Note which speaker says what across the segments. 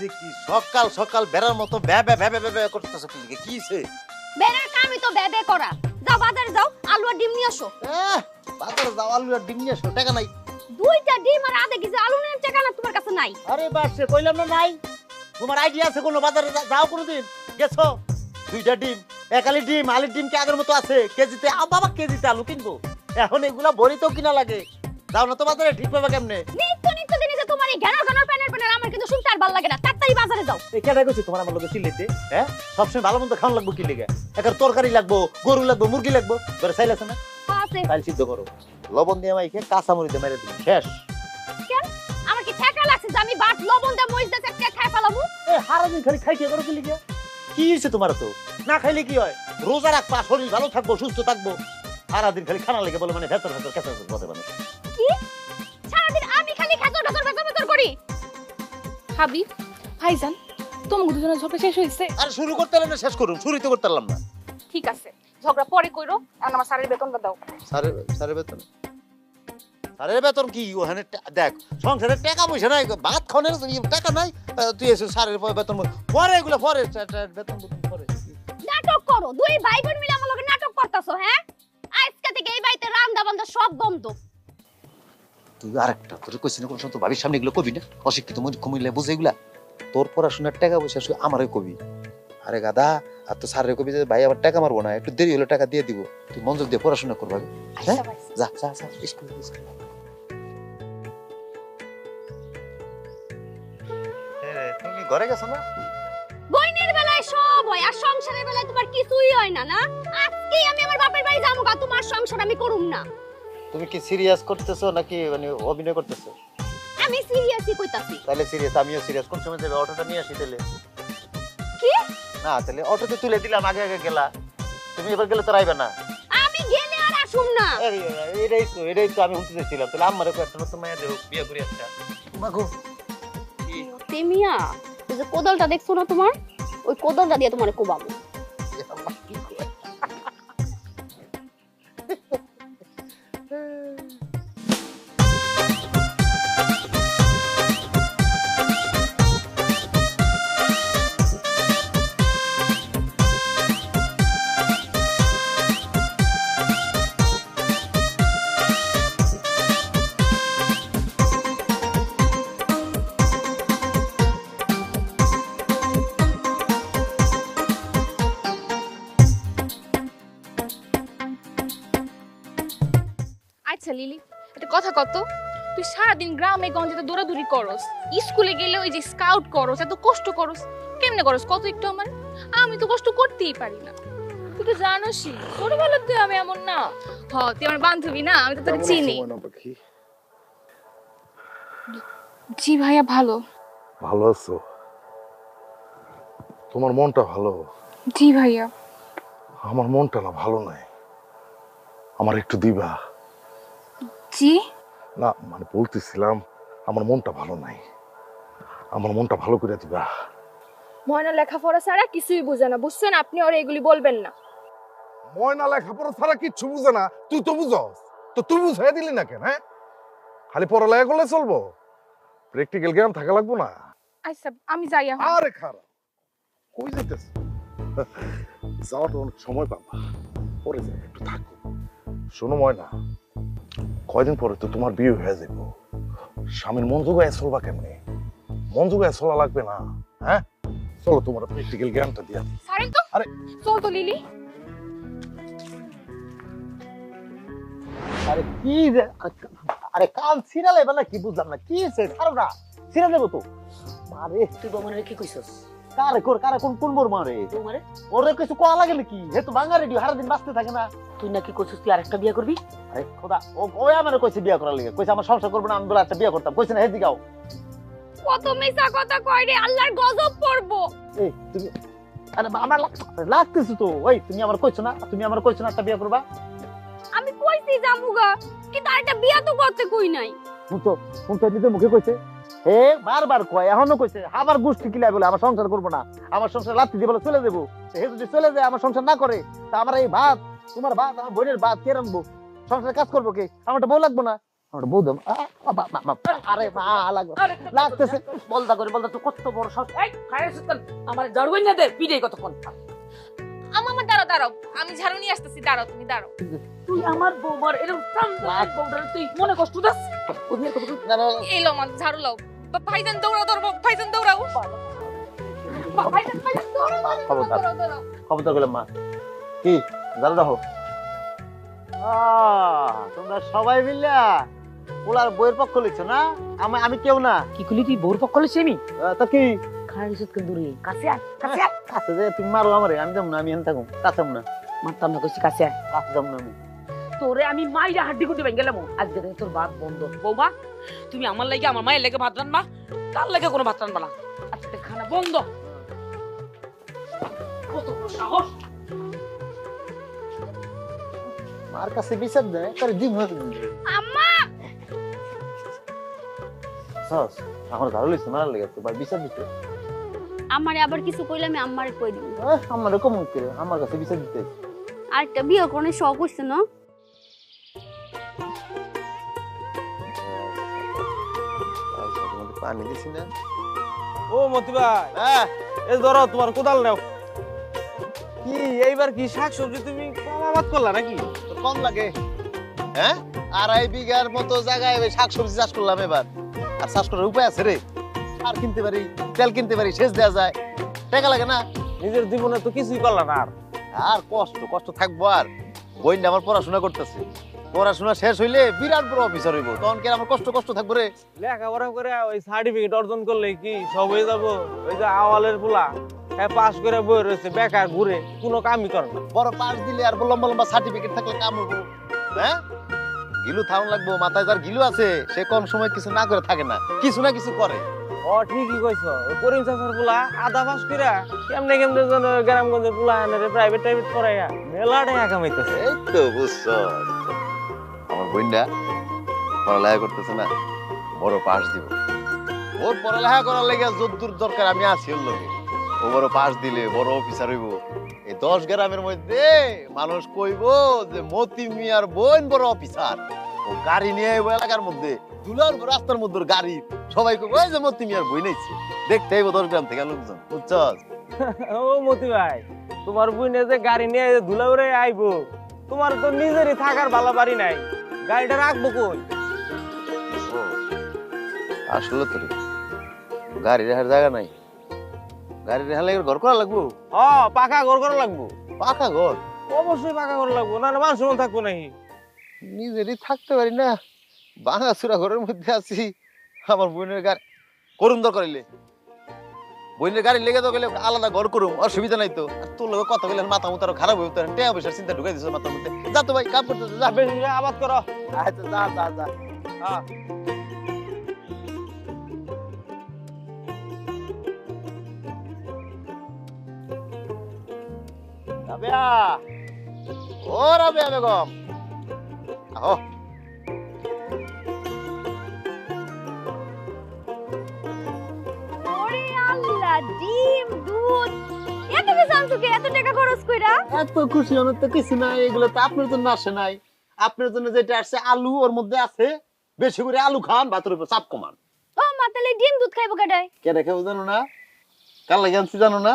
Speaker 1: হইছে কি সকাল সকাল বেড়ার মতো ব্যা ব্যা ব্যা ব্যা ব্যা করতেছ কি হইছে?
Speaker 2: বেড়ার কামই তো বেবে করা। যাও বাজারে যাও, আলু আর ডিম নিয়ে আসো।
Speaker 1: বাজারে যাও আলু আর ডিম নিয়ে আসো, টাকা নাই।
Speaker 2: দুইটা ডিম আর আধা কেজি আলু নিয়ে টাকা না তোমার কাছে নাই?
Speaker 1: আরে বাসে কইলাম না নাই। তোমার আইডিয়া আছে কোনো বাজারে যাও কোনোদিন গেছো? দুইটা ডিম, একালি ডিম, আলুর ডিম কি আগের মতো আছে? কেজিতে বাবা কেজিতে আলু কিনবো এখন? এগুলা বড়িতেও কিনা লাগে। যাও না তো বাজারে, ঠিক পাবে কেমনে?
Speaker 2: নিত্য নিত্য দিনে যে তোমার এই ঘ্যানর ঘ্যানর প্যানের প্যানের আমার কিন্তু শুনতে আর ভালো লাগে না। তাড়াতাড়ি বাজারে যাও।
Speaker 1: এই কেডা কইছে তোমার আমার লগে চিল্লাইতে? হ্যাঁ, সবসময় ভালো মন্দ খাওয়ান লাগবো কি লেগে? একার তরকারি লাগবো, গরু লাগবো, মুরগি লাগবো, ধরে চাইল আছে না?
Speaker 2: আছে।
Speaker 1: চাইল সিদ্ধ করো, লবণ দিয়ে মাইকে কাঁচা মরিচ দিয়ে মেরে দিবি, শেষ।
Speaker 2: কেন আমার কি ঠেকা লাগছে যে আমি বাট লবণ দিয়ে মরিচ দিয়ে একটা খাই ফেলাবো?
Speaker 1: এই হারাদিন খালি খাইতে করো কি লেগে? কি হইছে তোমার? তো না খাইলে কি হয়? রোজা রাখবা, শরীর ভালো থাকবো, সুস্থ থাকবো। সারাদিন খালি খানা লেগে বলে মানে ভেতর ভেতর কেঁচা বলে মানুষ।
Speaker 2: কি সারাদিন আমি খালি খেতর ভেতর ভেতর ভেতর করি?
Speaker 3: হাবিব ভাইজান, তোমার দুজনের ঝগড়া শেষ হয়েছে?
Speaker 1: আর শুরু করতে পারলাম না, শেষ করুন, শুরুই তো করতে পারলাম না।
Speaker 3: ঠিক আছে, ঝগড়া পরে কইরো, আর আমার স্যারের বেতনটা দাও।
Speaker 1: স্যারের বেতন? স্যারের বেতন কি ওখানে? দেখ, সংসারে টাকা পয়সা নাই, ভাত খাওয়ানোর টাকা নাই, তুই এসে স্যারের বেতন পরে, এগুলো পরে, বেতন পরে।
Speaker 2: নাটক করো, দুই ভাই বোন মিলে আমার লগে নাটক করতাছো। হ্যাঁ, আজকে থেকে এই বাড়িতে রান্না বান্না সব বন্ধ।
Speaker 1: তুই আরেকটা তোর কইছিস না কোন সময় ভাবির সামনে এগুলো কবি না? অশিক্ষিত মূর্খ মহিলা বুঝে এগুলা? তোর পড়াশোনার টাকা পয়সা শুধু আমারই কবি। আরে গাদা, আর তো স্যারের কবি যে ভাই আমার টাকা মারবো না, একটু দেরি হলে টাকা দিয়ে দিব, তুই মনোযোগ দিয়ে পড়াশোনা করবা। হ্যাঁ, যা যা যা স্কুল। তুমি ঘরে গেছো না?
Speaker 2: বইনের বেলায় সব হয় আর সংসারের বেলায় তোমার কিছুই হয় না। না আজকেই আমি আমার বাপের বাড়ি যাবো, গা তোমার সংসার আমি করুম না।
Speaker 1: তুমি কি সিরিয়াস করতেছো নাকি মানে অভিনয় করতেছো?
Speaker 2: আমি সিরিয়াসই কইতাছি।
Speaker 1: তাহলে সিরিয়াস, আমিও সিরিয়াস। কোন সময় যাবে? অটোটা নিয়ে আসি তাহলে।
Speaker 2: কি
Speaker 1: না তাহলে অটোতে তুলে দিলাম, আগে আগে গেলা, তুমি এবার গেলে তো আইবে না।
Speaker 2: আমি গেলে আর আসুম না।
Speaker 1: এটাই তো আমি শুনতে চাইছিলাম। তাহলে আমারও একটা নতুন মায়া দেহ, বিয়ে করি একটা। মাগো
Speaker 2: তেমিয়া, এই যে কোদালটা দেখছো না তোমার, ওই কোদালটা দিয়ে তোমারে কোবাবো।
Speaker 3: আচ্ছা লিলি, একটা কথা কত, তুই সারাদিন গ্রামে গঞ্জে তো দৌড়াদৌড়ি করস, স্কুলে গেলে ওই যে স্কাউট করস, এত কষ্ট করস, কেমনে করস কত একটু আমার? আমি তো কষ্ট করতেই পারি না, তুই তো জানোসই ছোটবেলার তুই আমি এমন না। হ, তুই আমার বান্ধবী না, আমি তো তোকে চিনি। জি ভাইয়া, ভালো।
Speaker 4: ভালো আছো? তোমার মনটা ভালো?
Speaker 3: জি ভাইয়া।
Speaker 4: আমার মনটা না ভালো নাই, আমার একটু দিবা?
Speaker 3: জি
Speaker 4: না মানে বলতেছিলাম আমার মনটা ভালো নাই, আমার মনটা ভালো করে দিবা।
Speaker 5: ময়না লেখাপড়া ছাড়া কিছুই বুঝে না, বুঝছেন? আপনি ওর এগুলি বলবেন না।
Speaker 4: ময়না লেখাপড়া ছাড়া কিচ্ছু বুঝে না, তুই তো বুঝস, তো তুই বুঝাই দিলি না কেন? হ্যাঁ, খালি পড়ালেখা করলে চলবো? প্র্যাকটিক্যাল জ্ঞান থাকা লাগবো না?
Speaker 3: আচ্ছা আমি যাই এখন।
Speaker 4: আরে খারাপ, কই যাইতেছ? যাওয়া তো অনেক সময় পাবা, পরে যাই, একটু থাকো। শোনো ময়না, কয়দিন পরে তো তোমার বিয়ে হয়ে যাইব, স্বামীর মন জোগায় চলবা কেমনে? মন জোগায় চলা লাগবে না? হ্যাঁ চলো, তোমার প্র্যাকটিক্যাল জ্ঞানটা দিয়া দিই।
Speaker 3: ছাড়েন তো,
Speaker 4: আরে
Speaker 3: চল তো লিলি।
Speaker 1: আরে কি রে? আরে কাল সিরিয়াল এবার না, কি বুঝলাম না কি হয়েছে? খারাপ না, সিরিয়াল দেবো তো। মারে
Speaker 6: তুই বমনের কি কইছস?
Speaker 1: কারে কোর কারে কোন কোন মোর মারে?
Speaker 6: তোমারে
Speaker 1: ওরে কিছু কোয়া লাগে নাকি? হে তো ভাঙা রেডিও, সারাদিন বাঁচতে থাকে না।
Speaker 6: তুই নাকি কইছস তুই আরেকটা বিয়ে করবি?
Speaker 1: আরে খোদা, ও আমারে কইছে বিয়ে করার লাগে, কইছে আমার সংসার করব না, আমি বলে একটা বিয়ে করতাম, কইছে না হেদি গাও।
Speaker 2: কত মিছা কথা কয় রে, আল্লাহর গজব পড়বো।
Speaker 1: এই তুমি, আরে আমার লাগতেছে তো। ওই তুমি আমার কইছো না, তুমি আমার কইছো না একটা বিয়ে করবা?
Speaker 2: আমি কইছি জামুগা, কিন্তু আরেকটা বিয়া তো করতে কই নাই।
Speaker 1: শুন তো নিজের মুখে কইছে। হে বারবার কয়, এখনো কইছে আবার গোষ্ঠী কিলাই বলে আমার সংসার করবো না, আমার সংসার লাত্তি দিয়ে বলে চলে যাবো। হে যদি চলে যায়, আমার সংসার না করে, তা আমার এই ভাত, তোমার ভাত, আমার বোনের ভাত কে রাখবো? সংসারের কাজ করবো কে? আমার একটা বউ লাগবো না? আমার বউ দাম আরে মা লাগবে লাগতেছে
Speaker 6: বলদা তো কত বড় সাহস এই খায় সুতন আমার ঝাড়ু না দে পিড়ে কতক্ষণ
Speaker 3: আমার দাঁড়াও দাঁড়াও আমি ঝাড়ু নিয়ে আসতেছি দাঁড়াও তুমি দাঁড়াও
Speaker 6: তুই আমার বউমার এরকম টান বউটার তুই মনে কষ্ট দাস
Speaker 1: না না
Speaker 3: এলো আমার ঝাড়ু লাও ভাইজান দৌড়াও দৌড়াও ভাইজান দৌড়াও ভাইজান দৌড়াও
Speaker 1: খবরদার করলাম মা কি জানো রাখো তোমরা সবাই মিল্লা ওলার বইয়ের পক্ষ লিখছো না আমি কেউ না
Speaker 6: কি কইলি তুই বউর পক্ষ লইছিস আমি
Speaker 1: তা কি
Speaker 6: খায় সুতন দূরে কাছে আয়
Speaker 1: কাছে যে তুমি মারো আমারে আমি যাবো না আমি এখানে থাকুম কাছেম না
Speaker 6: মারতাম না কইছি কাছে আয়
Speaker 1: কাছে যাবো না আমি
Speaker 6: তোরে আমি মাইরা হাড্ডি কুটি ভেঙে গেলাম আজকে থেকে তোর ভাত বন্ধ বৌমা তুমি আমার লাগে আমার মায়ের লাগে ভাত রান্না তার লাগে কোনো ভাত রান্না না আজকে খানা বন্ধ কত বড় সাহস
Speaker 1: মার কাছে বিচার দেয় তার ডিম হয়ে
Speaker 2: আম্মা
Speaker 1: সস আমার ঘর লইছে মারার লেগে তো ভাই বিচার দিতে
Speaker 2: আমারে আবার কিছু কইলে আমি আম্মারে কই দিব
Speaker 1: আমারও কম করে আমার কাছে বিচার দিতে
Speaker 2: আরেকটা বিয়ে করনে শখ হইছে না
Speaker 1: পানি দিছি না
Speaker 7: ও মতি ভাই
Speaker 1: হ্যাঁ
Speaker 7: এই ধরো তোমার কোদাল নাও কি এইবার কি শাকসবজি তুমি কম আবাদ করলা নাকি
Speaker 1: তোর কম লাগে হ্যাঁ 2.5 বিঘার মতো জায়গায় ওই শাকসবজি চাষ করলাম এবার আর চাষ করার উপায় আছে রে সার কিনতে পারি তেল কিনতে পারি সেচ দেওয়া যায় টাকা লাগে না
Speaker 7: নিজের জীবনে তো কিছুই করলা না আর
Speaker 1: আর কষ্ট থাকবো আর বইন্ডা আমার পড়াশোনা করতেছে পড়াশোনা শেষ হইলে বিরাট বড় অফিসার হইব তখন কি আর আমার কষ্ট থাকবো রে
Speaker 7: লেখাপড়া করে ওই সার্টিফিকেট অর্জন করলে কি সব হয়ে যাবো ওই যে আওয়ালের পোলা হ্যাঁ পাস করে বই রয়েছে বেকার ঘুরে কোনো কামই করে না
Speaker 1: বড় পাস দিলে আর লম্বা লম্বা সার্টিফিকেট থাকলে কাম হবো হ্যাঁ গিলু থাউন লাগবো মাথায় যার গিলু আছে সে কম সময় কিছু না করে থাকে না কিছু না কিছু করে
Speaker 7: ও ঠিকই কইছো ওই করিম চাচার পোলা আধা পাস করে কেমনে যেন গ্রামগঞ্জের পোলা আনে প্রাইভেট পড়াইয়া মেলা টাকা কামাইতেছে
Speaker 1: এই তো বুঝছো আমার বইন্ডা পড়ালেখা করতেছে না বড় পাস দিব ওর পড়ালেখা করার লেগে যদ্দূর দরকার আমি আছি ওর লগে ও বড় পাস দিলে বড় অফিসার হইব এই 10 গ্রামের মধ্যে মানুষ কইব যে মতি মিয়ার বোন বড় অফিসার ও গাড়ি নিয়ে আইবো এলাকার মধ্যে দুলার রাস্তার মধ্যে ওর গাড়ি সবাই কইব ওই যে মতি মিয়ার বই নাইছে দেখতে আইবো 10 গ্রাম থেকে লোকজন বুঝছস
Speaker 7: ও মতি ভাই তোমার বুইনে যে গাড়ি নিয়ে ধুলা উড়ে আইবো তোমার তো নিজেরই থাকার ভালো বাড়ি নাই গাড়িটা রাখবো কই
Speaker 1: ও আসলে তো রে গাড়ি রাখার জায়গা নাই গাড়ি রাখলে ঘর করা লাগবো
Speaker 7: ও পাকা ঘর করা লাগবো
Speaker 1: পাকা ঘর
Speaker 7: অবশ্যই পাকা ঘর লাগবো না মানুষ থাকবো নাকি
Speaker 1: নিজেরই থাকতে পারি না ভাঙাচুরা ঘরের মধ্যে আছি আমার বোনের গাড়ি করুন দরকার হইলে বোনের গাড়ি লেগে তো গেলে আলাদা ঘর করুম অসুবিধা নাই তো আর তোর লোক কথা বলে মাথা মতো আরো খারাপ হয়ে টেয়া পয়সার চিন্তা ঢুকাই দিচ্ছে মাথার মধ্যে যা তো ভাই কাম করতে যা
Speaker 7: বেশি আবাদ করো
Speaker 1: আচ্ছা যা
Speaker 7: হ্যাঁ
Speaker 1: রাবেয়া ও রাবেয়া বেগম আহো
Speaker 2: ওরে আল্লাহ ডিম দুধ এত বেশি আনছো কি এত টাকা খরচ কইরা
Speaker 1: এত খুশি হওয়ার তো কিছু নাই এগুলো তো আপনার জন্য আসে নাই আপনার জন্য যেটা আসছে আলু ওর মধ্যে আছে বেশি করে আলু খান ভাতের উপর চাপ কমান
Speaker 2: ও মা তাহলে ডিম দুধ খাইবো কেডাই
Speaker 1: কে রেখে জানো না কার লাগে আনছি জানো না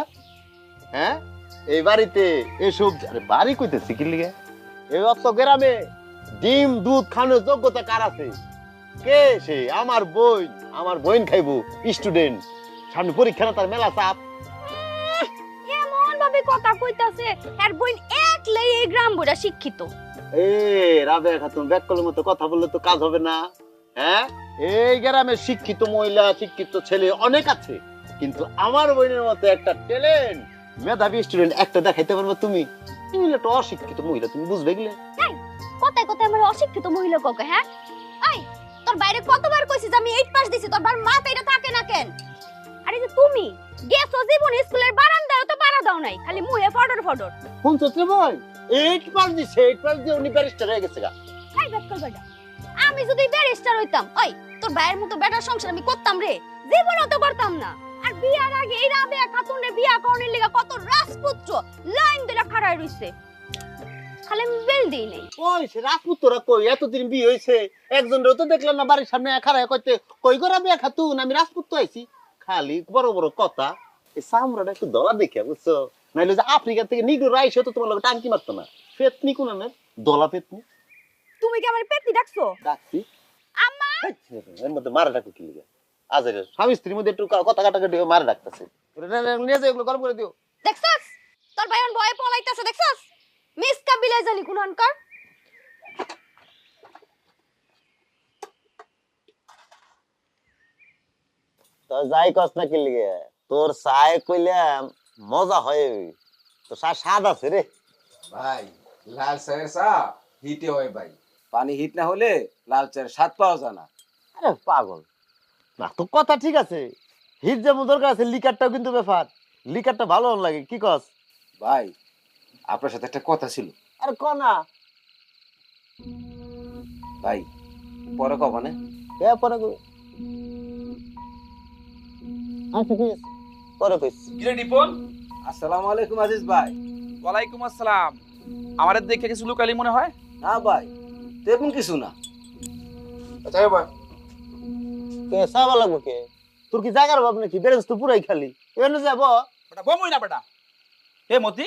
Speaker 1: হ্যাঁ এই বাড়িতে এসব আরে বাড়ি কইতেছি কি লিগে এই অত গ্রামে ডিম দুধ খানোর যোগ্যতা কার আছে কে সে আমার বোন খাইবো স্টুডেন্ট সামনে পরীক্ষা না তার মেলা চাপ
Speaker 2: কেমন ভাবে কথা কইতাছে আর বইন একলাই এই গ্রাম বড়া শিক্ষিত
Speaker 1: এ রাবেয়া খাতুন ব্যাককলের মতো কথা বললে তো কাজ হবে না হ্যাঁ এই গ্রামে শিক্ষিত মহিলা শিক্ষিত ছেলে অনেক আছে কিন্তু আমার বোনের মতো একটা ট্যালেন্ট মেধাবী স্টুডেন্ট একটা দেখাইতে পারবে তুমি তুমি একটা অশিক্ষিত মহিলা তুমি বুঝবে গেলে
Speaker 2: কথায় কথায় আমার অশিক্ষিত মহিলা কাউকে হ্যাঁ এই তোর বাইরে কতবার কইছিস আমি 8 পাস দিছি তোর বার মাথা এটা থাকে না কেন আরে যে তুমি গেছো জীবন স্কুলের বারান্দায় তো পারা দাও নাই খালি মুহে ফডর
Speaker 1: কোন চত্রে ভাই 8 পাস দিছে 8 পাস দিয়ে উনি ব্যারিস্টার হয়ে গেছে গা
Speaker 2: এই ব্যাককল বেটা আমি যদি ব্যারিস্টার হইতাম ওই তোর ভাইয়ের মতো বেটার সংসার আমি করতাম রে জীবনও তো করতাম না আর বিয়ার আগে এই রাবেয়া খাতুনের বিয়া করনের লাগা কত রাজপুত্র লাইন দিলা খাড়ায় রইছে খালি আমি বেল দিই নাই।
Speaker 8: ওই সে রাজপুতরা কই এতদিন বিয়ে হয়েছে একজনের তো দেখলাম না বাড়ির সামনে খাড়ায় কইতে কই করে বিয়ে খাতুন আমি রাজপুত আইছি খালি বড় বড় কথা এই সামরাটা একটু দলা দেখে বুঝছো নাইলে যে আফ্রিকা থেকে নিগ্রো রাইসে তো তোমার লোক টাঙ্কি মারতো না পেতনি কোন দলা পেতনি
Speaker 2: তুমি কি আমার পেটনি ডাকছো?
Speaker 8: ডাকছি
Speaker 2: আম্মা
Speaker 8: এর মধ্যে মারা ডাকো কি লিগা আজের স্বামী স্ত্রীর মধ্যে একটু কথা কাটাকাটি মারা ডাকতেছে নিয়ে যাও এগুলো গরম করে দিও
Speaker 2: দেখছস তোর ভাই অন ভয়ে পলাইতাছে দেখছস মিস কাবিলা জানি কোন আনকার
Speaker 8: তো যাই কস না কি লিগে তোর চায় কইলাম মজা হয় তো স্বাদ আছে রে
Speaker 9: ভাই লাল চায়ের চা হিটে হয় ভাই, পানি হিট না হলে লাল চায়ের স্বাদ পাওয়া যায় না।
Speaker 8: আরে পাগল না তো কথা ঠিক আছে হিট যেমন দরকার আছে লিকারটাও কিন্তু ব্যাপার লিকারটা ভালো লাগে কি কস
Speaker 9: ভাই আপনার সাথে একটা কথা ছিল।
Speaker 8: আরে ক না
Speaker 9: ভাই পরে কব না।
Speaker 8: পরে কই আচ্ছা ঠিক আছে পরে কইছি
Speaker 10: কিরে রিপন?
Speaker 9: আসসালামু আলাইকুম আজিজ ভাই।
Speaker 10: ওয়ালাইকুম আসসালাম। আমাদের দেখে কিছু লুকালি মনে হয়?
Speaker 9: না ভাই তেমন কিছু না।
Speaker 10: আচ্ছা ভাই
Speaker 8: কে সাবা লাগবো কে তোর কি জায়গার অভাব নাকি ব্যালেন্স তো পুরাই খালি এখানে যাব
Speaker 10: বেটা বমই না বেটা। এ মতি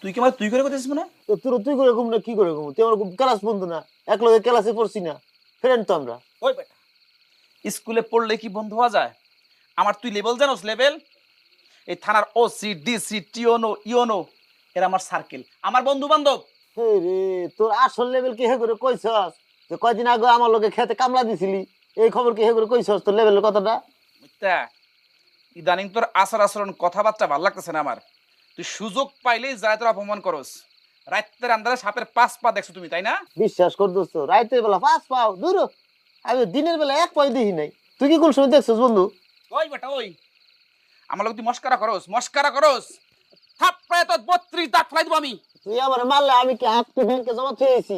Speaker 10: তুই কি তুই করে করতেছিস মনে?
Speaker 8: তো তোর তুই করে ঘুম না কি করে ঘুম তুই আমার ক্লাস বন্ধু না এক লগে ক্লাসে পড়ছি না ফ্রেন্ড তো আমরা
Speaker 10: ওই বেটা স্কুলে পড়লে কি বন্ধু হওয়া যায়? আমার তুই লেভেল জানোস? লেভেল এই থানার ওসি ডিসি টিওনো ইওনো এরা আমার সার্কেল, আমার বন্ধু বান্ধব।
Speaker 8: হে রে তোর আসল লেভেল কি হে করে কইছস যে কয়দিন আগে আমার লগে খেতে কামলা দিছিলি এই খবর কি হে করে কইছস তোর লেভেলের কথাটা
Speaker 10: বুঝতা ইদানিং তোর আচার আচরণ কথাবার্তা ভালো লাগতেছে না আমার। তুই সুযোগ পাইলেই যায় তোর অপমান করস। রাতের আন্ধারে সাপের 5 পা দেখছো তুমি, তাই না?
Speaker 8: বিশ্বাস কর দোস্ত রাতের বেলা পাঁচ পাও দূর আমি দিনের বেলা এক পাই দেখি নাই তুই কি কোন সময় দেখছস বন্ধু
Speaker 10: ওই বেটা ওই আমার লোক তুই মস্কারা করস থাপ্পড়ে তো 32 দাঁত ফেলাই দিব আমি।
Speaker 8: তুই আমার মারলে আমি কি হাত ব্যাংকে জমা খেয়েছি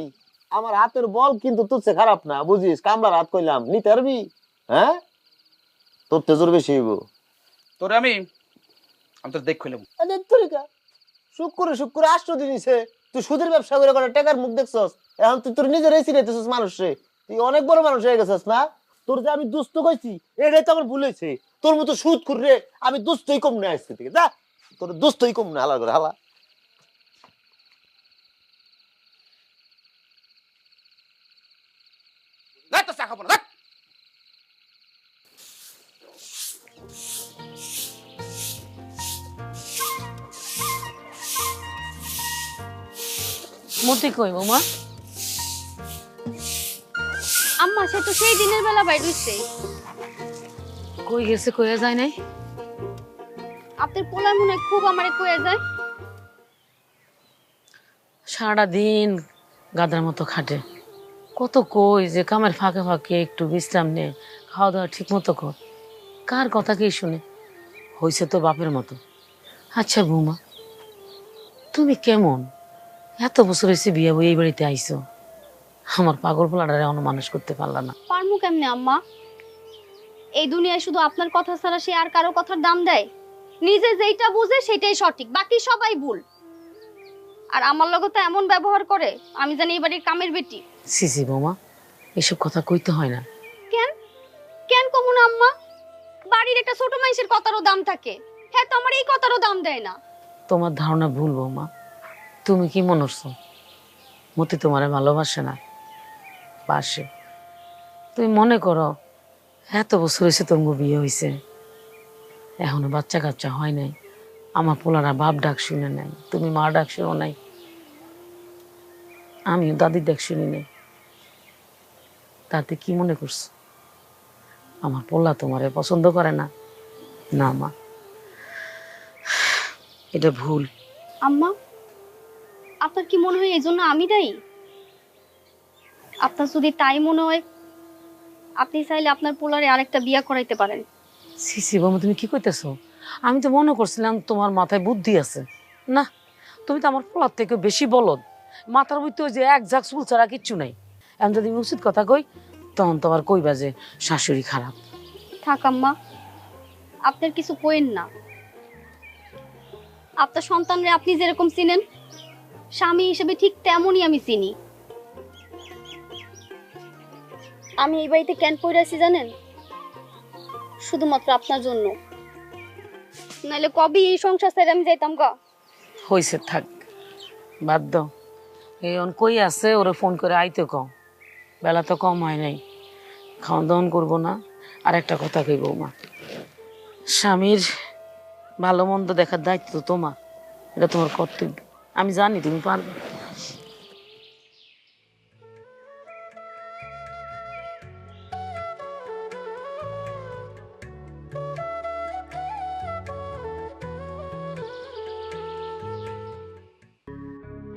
Speaker 8: আমার হাতের বল কিন্তু তুলছে খারাপ না বুঝিস কামলার হাত কইলাম নিতে পারবি হ্যাঁ তোর তেজোর বেশি হইব
Speaker 10: তোরে আমি তোর দেখ খুলে
Speaker 8: শুক্র আষ্ট দিনিছে তুই সুদের ব্যবসা করে করে টাকার মুখ দেখছস এখন তুই তোর নিজের রেসি রেতেছস মানুষে তুই অনেক বড় মানুষ হয়ে গেছিস না তোর যে আমি দুস্থ কইছি এটাই তো আমার ভুল হয়েছে তোর মতো সুদ করে আমি দুস্থই কম না আজকে থেকে যা তোর দুস্থই কম না হালা করে হালা
Speaker 10: দেখ তো চা খাবো না দেখ।
Speaker 6: মতি কই বৌমা?
Speaker 2: আম্মা সে তো সেই দিনের বেলা বাইরে হইছে।
Speaker 6: কই গেছে কইয়া যায় নাই?
Speaker 2: আপনার পোলার মনে হয় খুব আমারে কইয়া যায়।
Speaker 6: সারা দিন গাদার মতো খাটে। কত কই যে কামের ফাঁকে ফাঁকে একটু বিশ্রাম নে, খাওয়া দাওয়া ঠিক মতো কর। কার কথা কি শুনে? হইছে তো বাপের মতো। আচ্ছা বৌমা তুমি কেমন? এত বছর হয়েছে বিয়ে বই এই বাড়িতে আইছো, আমার পাগল পোলাটারে মানুষ করতে পারলা না।
Speaker 2: পারমু কেমনে আম্মা? এই দুনিয়ায় শুধু আপনার কথা ছাড়া সে আর কারো কথার দাম দেয়? নিজে যেইটা বুঝে সেটাই সঠিক, বাকি সবাই ভুল। আর আমার লগে তো এমন ব্যবহার করে আমি জানি এই বাড়ির কামের বেটি।
Speaker 6: সিসি বৌমা এসব কথা কইতে হয় না।
Speaker 2: কেন কেন কমু না আম্মা? বাড়ির একটা ছোট মানুষের কথারও দাম থাকে, হ্যাঁ তো আমার এই কথারও দাম দেয় না।
Speaker 6: তোমার ধারণা ভুল বৌমা। তুমি কি মনে করছো মতি তোমারে ভালোবাসে না? বাসে। তুমি মনে করো এত বছর হয়েছে তোমার বিয়ে হয়েছে, এখনো বাচ্চা কাচ্চা হয় নাই, আমার পোলারা বাপ ডাক শুনে নাই, তুমি মা ডাক শুনো নাই, আমিও দাদির ডাক শুনি নাই, তাতে কি মনে করছো আমার পোলা তোমারে পছন্দ করে না? না মা, এটা ভুল।
Speaker 2: আম্মা আপনার কি মনে হয় এই জন্য আমি দায়ী? আপনার যদি তাই মনে হয় আপনি চাইলে আপনার পোলারে আরেকটা বিয়া করাইতে পারেন।
Speaker 6: সিসি বাবা তুমি কি কইতেছো? আমি তো মনে করছিলাম তোমার মাথায় বুদ্ধি আছে। না, তুমি তো আমার পোলার থেকে বেশি বলদ। মাথার ভিতরে যে এক ঝাঁক চুল ছাড়া কিচ্ছু নাই। এখন যদি আমি উচিত কথা কই তখন তো আবার কইবা যে শাশুড়ি খারাপ।
Speaker 2: থাক আম্মা, আপনার কিছু কইেন না। আপনার সন্তানরে আপনি যেরকম চিনেন স্বামী হিসেবে ঠিক তেমনই আমি চিনি। আমি এই বাড়িতে কেন পড়ে আছি জানেন? শুধুমাত্র আপনার জন্য, নাহলে কবে এই সংসার ছেড়ে আমি যাইতাম গা।
Speaker 6: হইছে থাক, বাদ দাও। এই কই আছে, ওরে ফোন করে আইতে কও। বেলা তো কম হয় নাই, খাওয়া দাওয়ান করবো না। আর একটা কথা কই বৌমা, স্বামীর ভালো মন্দ দেখার দায়িত্ব তো তোমার, এটা তোমার কর্তব্য। আমি জানি তুমি পারবে।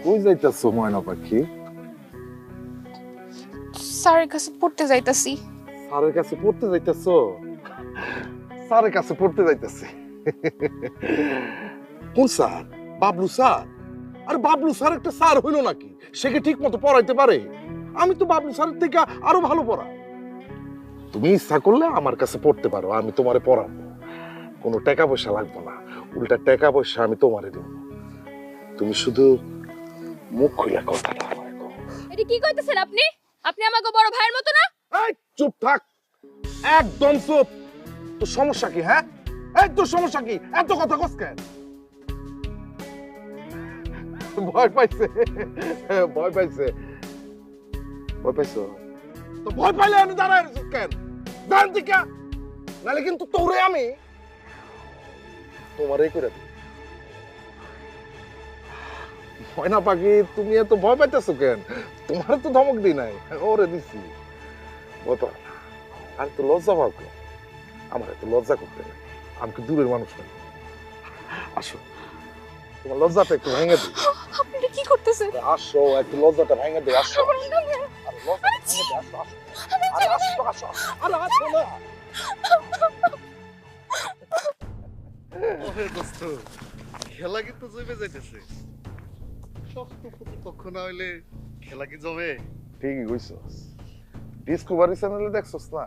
Speaker 4: কই যাইতাছো ময়না পাখি?
Speaker 3: স্যারের কাছে পড়তে যাইতাছি।
Speaker 4: স্যারের কাছে পড়তে যাইতাছো? স্যারের কাছে পড়তে যাইতাছি। কোন স্যার? বাবলু স্যার? আর বাবলু স্যার একটা স্যার হইলো নাকি? সে কি ঠিক মতো পড়াইতে পারে? আমি তো বাবলু স্যারের থেকে আরো ভালো পড়া। তুমি ইচ্ছা করলে আমার কাছে পড়তে পারো, আমি তোমারে পড়াবো। কোনো টাকা পয়সা লাগবে না, উল্টা টাকা পয়সা আমি তোমারে দেব। তুমি শুধু মুখ খুলে কথাটা আমায় কও।
Speaker 5: এটা কি কইতেছেন আপনি? আপনি আমাকে বড় ভাইয়ের মতো না?
Speaker 4: এই চুপ থাক, একদম চুপ। তোর সমস্যা কি? হ্যাঁ, এই তোর সমস্যা কি? এত কথা কস কেন? ভয় পাইছে, ভয় পাইছে, ভয় পাইছো তো? ভয় পাইলে আমি দাঁড়ায় আছি কেন? দাঁড়ান দিকা, নাহলে কিন্তু তোরে আমি তোমারই করে দিই। ময়না পাখি, তুমি এত ভয় পাইতেছো কেন? তোমার তো ধমক দিই নাই, ওরে দিছি। ভয় পাও না, আর তো লজ্জা পাও কেন? আমার এত লজ্জা করতে নেই, আমি কি দূরের মানুষ নাকি? আসো, তোমার লজ্জাটা একটু ভেঙে দিই।
Speaker 3: আপনি কি করতেছেন?
Speaker 4: আসো, একটু লজ্জাটা ভেঙে দিই। আসো, আরে লজ্জাটা ভেঙে দিই, আসো, আসো। আরে আসো, আসো, আরে আসো না।
Speaker 11: ওরে দোস্ত, খেলা কিন্তু জমে যাইতেছে। শক্ত প্রতিপক্ষ না হইলে খেলা কি জমে?
Speaker 4: ঠিকই কইছস। ডিসকভারি চ্যানেলে দেখছস না,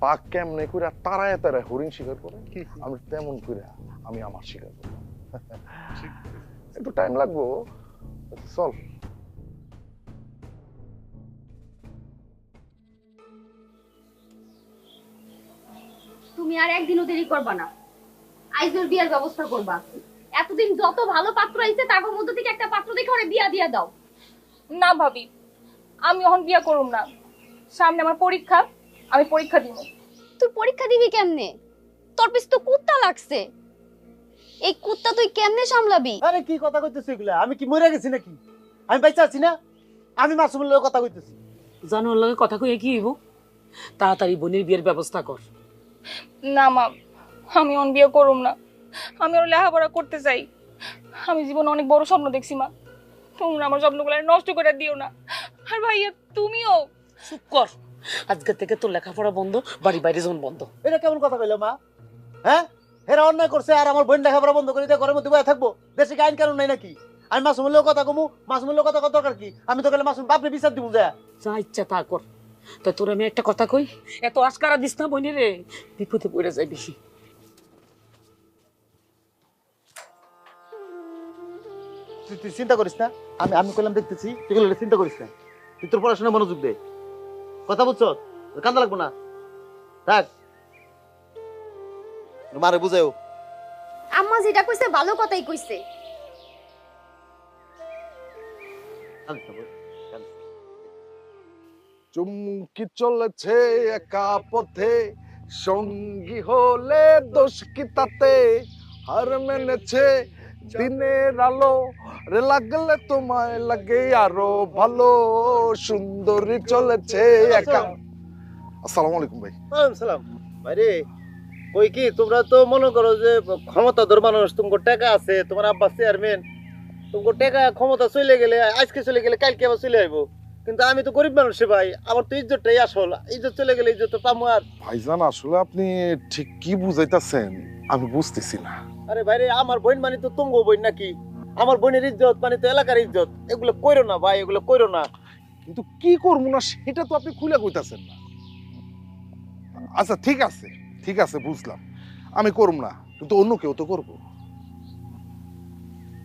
Speaker 4: বাঘ কেমনে কইরা তারায় তারায় হরিণ শিকার করে, আমি তেমন কইরা আমি আমার শিকার করব। একটু টাইম লাগবো, চল।
Speaker 2: তুমি আর একদিনও দেরি করবা না, আইজোর বিয়ার ব্যবস্থা করবা। এতদিন যত ভালো পাত্র আইছে তার মধ্যে থেকে একটা পাত্র দেখে ওরে বিয়া দিয়া দাও।
Speaker 3: না ভাবি, আমি এখন বিয়া করুম না। সামনে আমার পরীক্ষা, আমি পরীক্ষা দিব।
Speaker 2: তুই পরীক্ষা দিবি কেমনে? তোর পিছ তো কুত্তা লাগছে, এই কুত্তা তুই কেমনে সামলাবি?
Speaker 8: আরে কি কথা কইতেছিস এগুলা? আমি কি মরে গেছি নাকি? আমি বাইচা আছি না? আমি মাসুমের লগে কথা কইতেছি।
Speaker 6: জানো ওর লগে কথা কইয়া কি হইব? তাড়াতাড়ি বোনের বিয়ের ব্যবস্থা কর।
Speaker 3: না মা, আমি এখন বিয়ে করুম না। আমি ওর লেখাপড়া করতে চাই। আমি জীবনে অনেক বড় স্বপ্ন দেখছি মা, তোমরা আমার স্বপ্নগুলো নষ্ট করে দিও না। আর ভাইয়া তুমিও
Speaker 6: চুপ কর, আজকে থেকে তোর লেখাপড়া বন্ধ, বাড়ি বাইরে যখন বন্ধ।
Speaker 8: এটা কেমন কথা কইলো মা? হ্যাঁ, হেরা অন্যায় করছে আর আমার বোন লেখাপড়া বন্ধ করে দিয়ে ঘরের মধ্যে বসে থাকবো? দেশে কি আইন কানুন নাই নাকি? আমি মাসুমের লগে কথা কমু, মাসুমের লগে কথা কত দরকার কি? আমি তো গেলে মাসুম বাপরে বিচার দিব যা।
Speaker 6: যা ইচ্ছা তা কর। তাই তোর আমি একটা কথা কই, এত আশকারা দিস না বোনের রে, বিপদে পড়ে যায় বেশি।
Speaker 8: তুই চিন্তা করিস না, আমি কইলাম দেখতেছি, তুই গেলে চিন্তা করিস না। তুই তোর পড়াশোনায় মনোযোগ দে, কথা বুঝছো? কান্দা লাগবো না, থাক। মারে বুঝাও।
Speaker 2: আম্মা যেটা কইছে ভালো কথাই কইছে।
Speaker 4: চুমকি চলেছে একা পথে, সঙ্গী হলে দোষ কি তাতে? হার মেনেছে দিনের আলো, রে লাগলে তোমায় লাগে আরো ভালো। সুন্দরী চলেছে একা। আসসালামু আলাইকুম ভাই।
Speaker 8: ওয়ালাইকুম সালাম। ভাইরে, ওই কি তোমরা তো মনে করো যে ক্ষমতাধর মানুষ, তোমার টাকা আছে, তোমার আব্বা চেয়ারম্যান, তোমার টাকা ক্ষমতা চলে গেলে, আজকে চলে গেলে কালকে আবার চলে আইবো। কিন্তু আমি তো গরিব মানুষ ভাই, আমার তো ইজ্জতটাই আসল। ইজ্জত চলে গেলে ইজ্জত তো পাবো আর।
Speaker 4: ভাইজান, আসলে আপনি ঠিক কি বুঝাইতাছেন আমি বুঝতেছি না।
Speaker 8: আরে ভাইরে, আমার বোন মানে তো তুঙ্গ বোন নাকি? আমার বোনের ইজ্জত মানে তো এলাকার ইজ্জত। এগুলো কইরো না ভাই, এগুলো কইরো না।
Speaker 4: কিন্তু কি করবো না সেটা তো আপনি খুলে কইতাছেন না। আচ্ছা ঠিক আছে, ঠিক আছে, বুঝলাম, আমি করব না, কিন্তু অন্য কেউ তো করবো।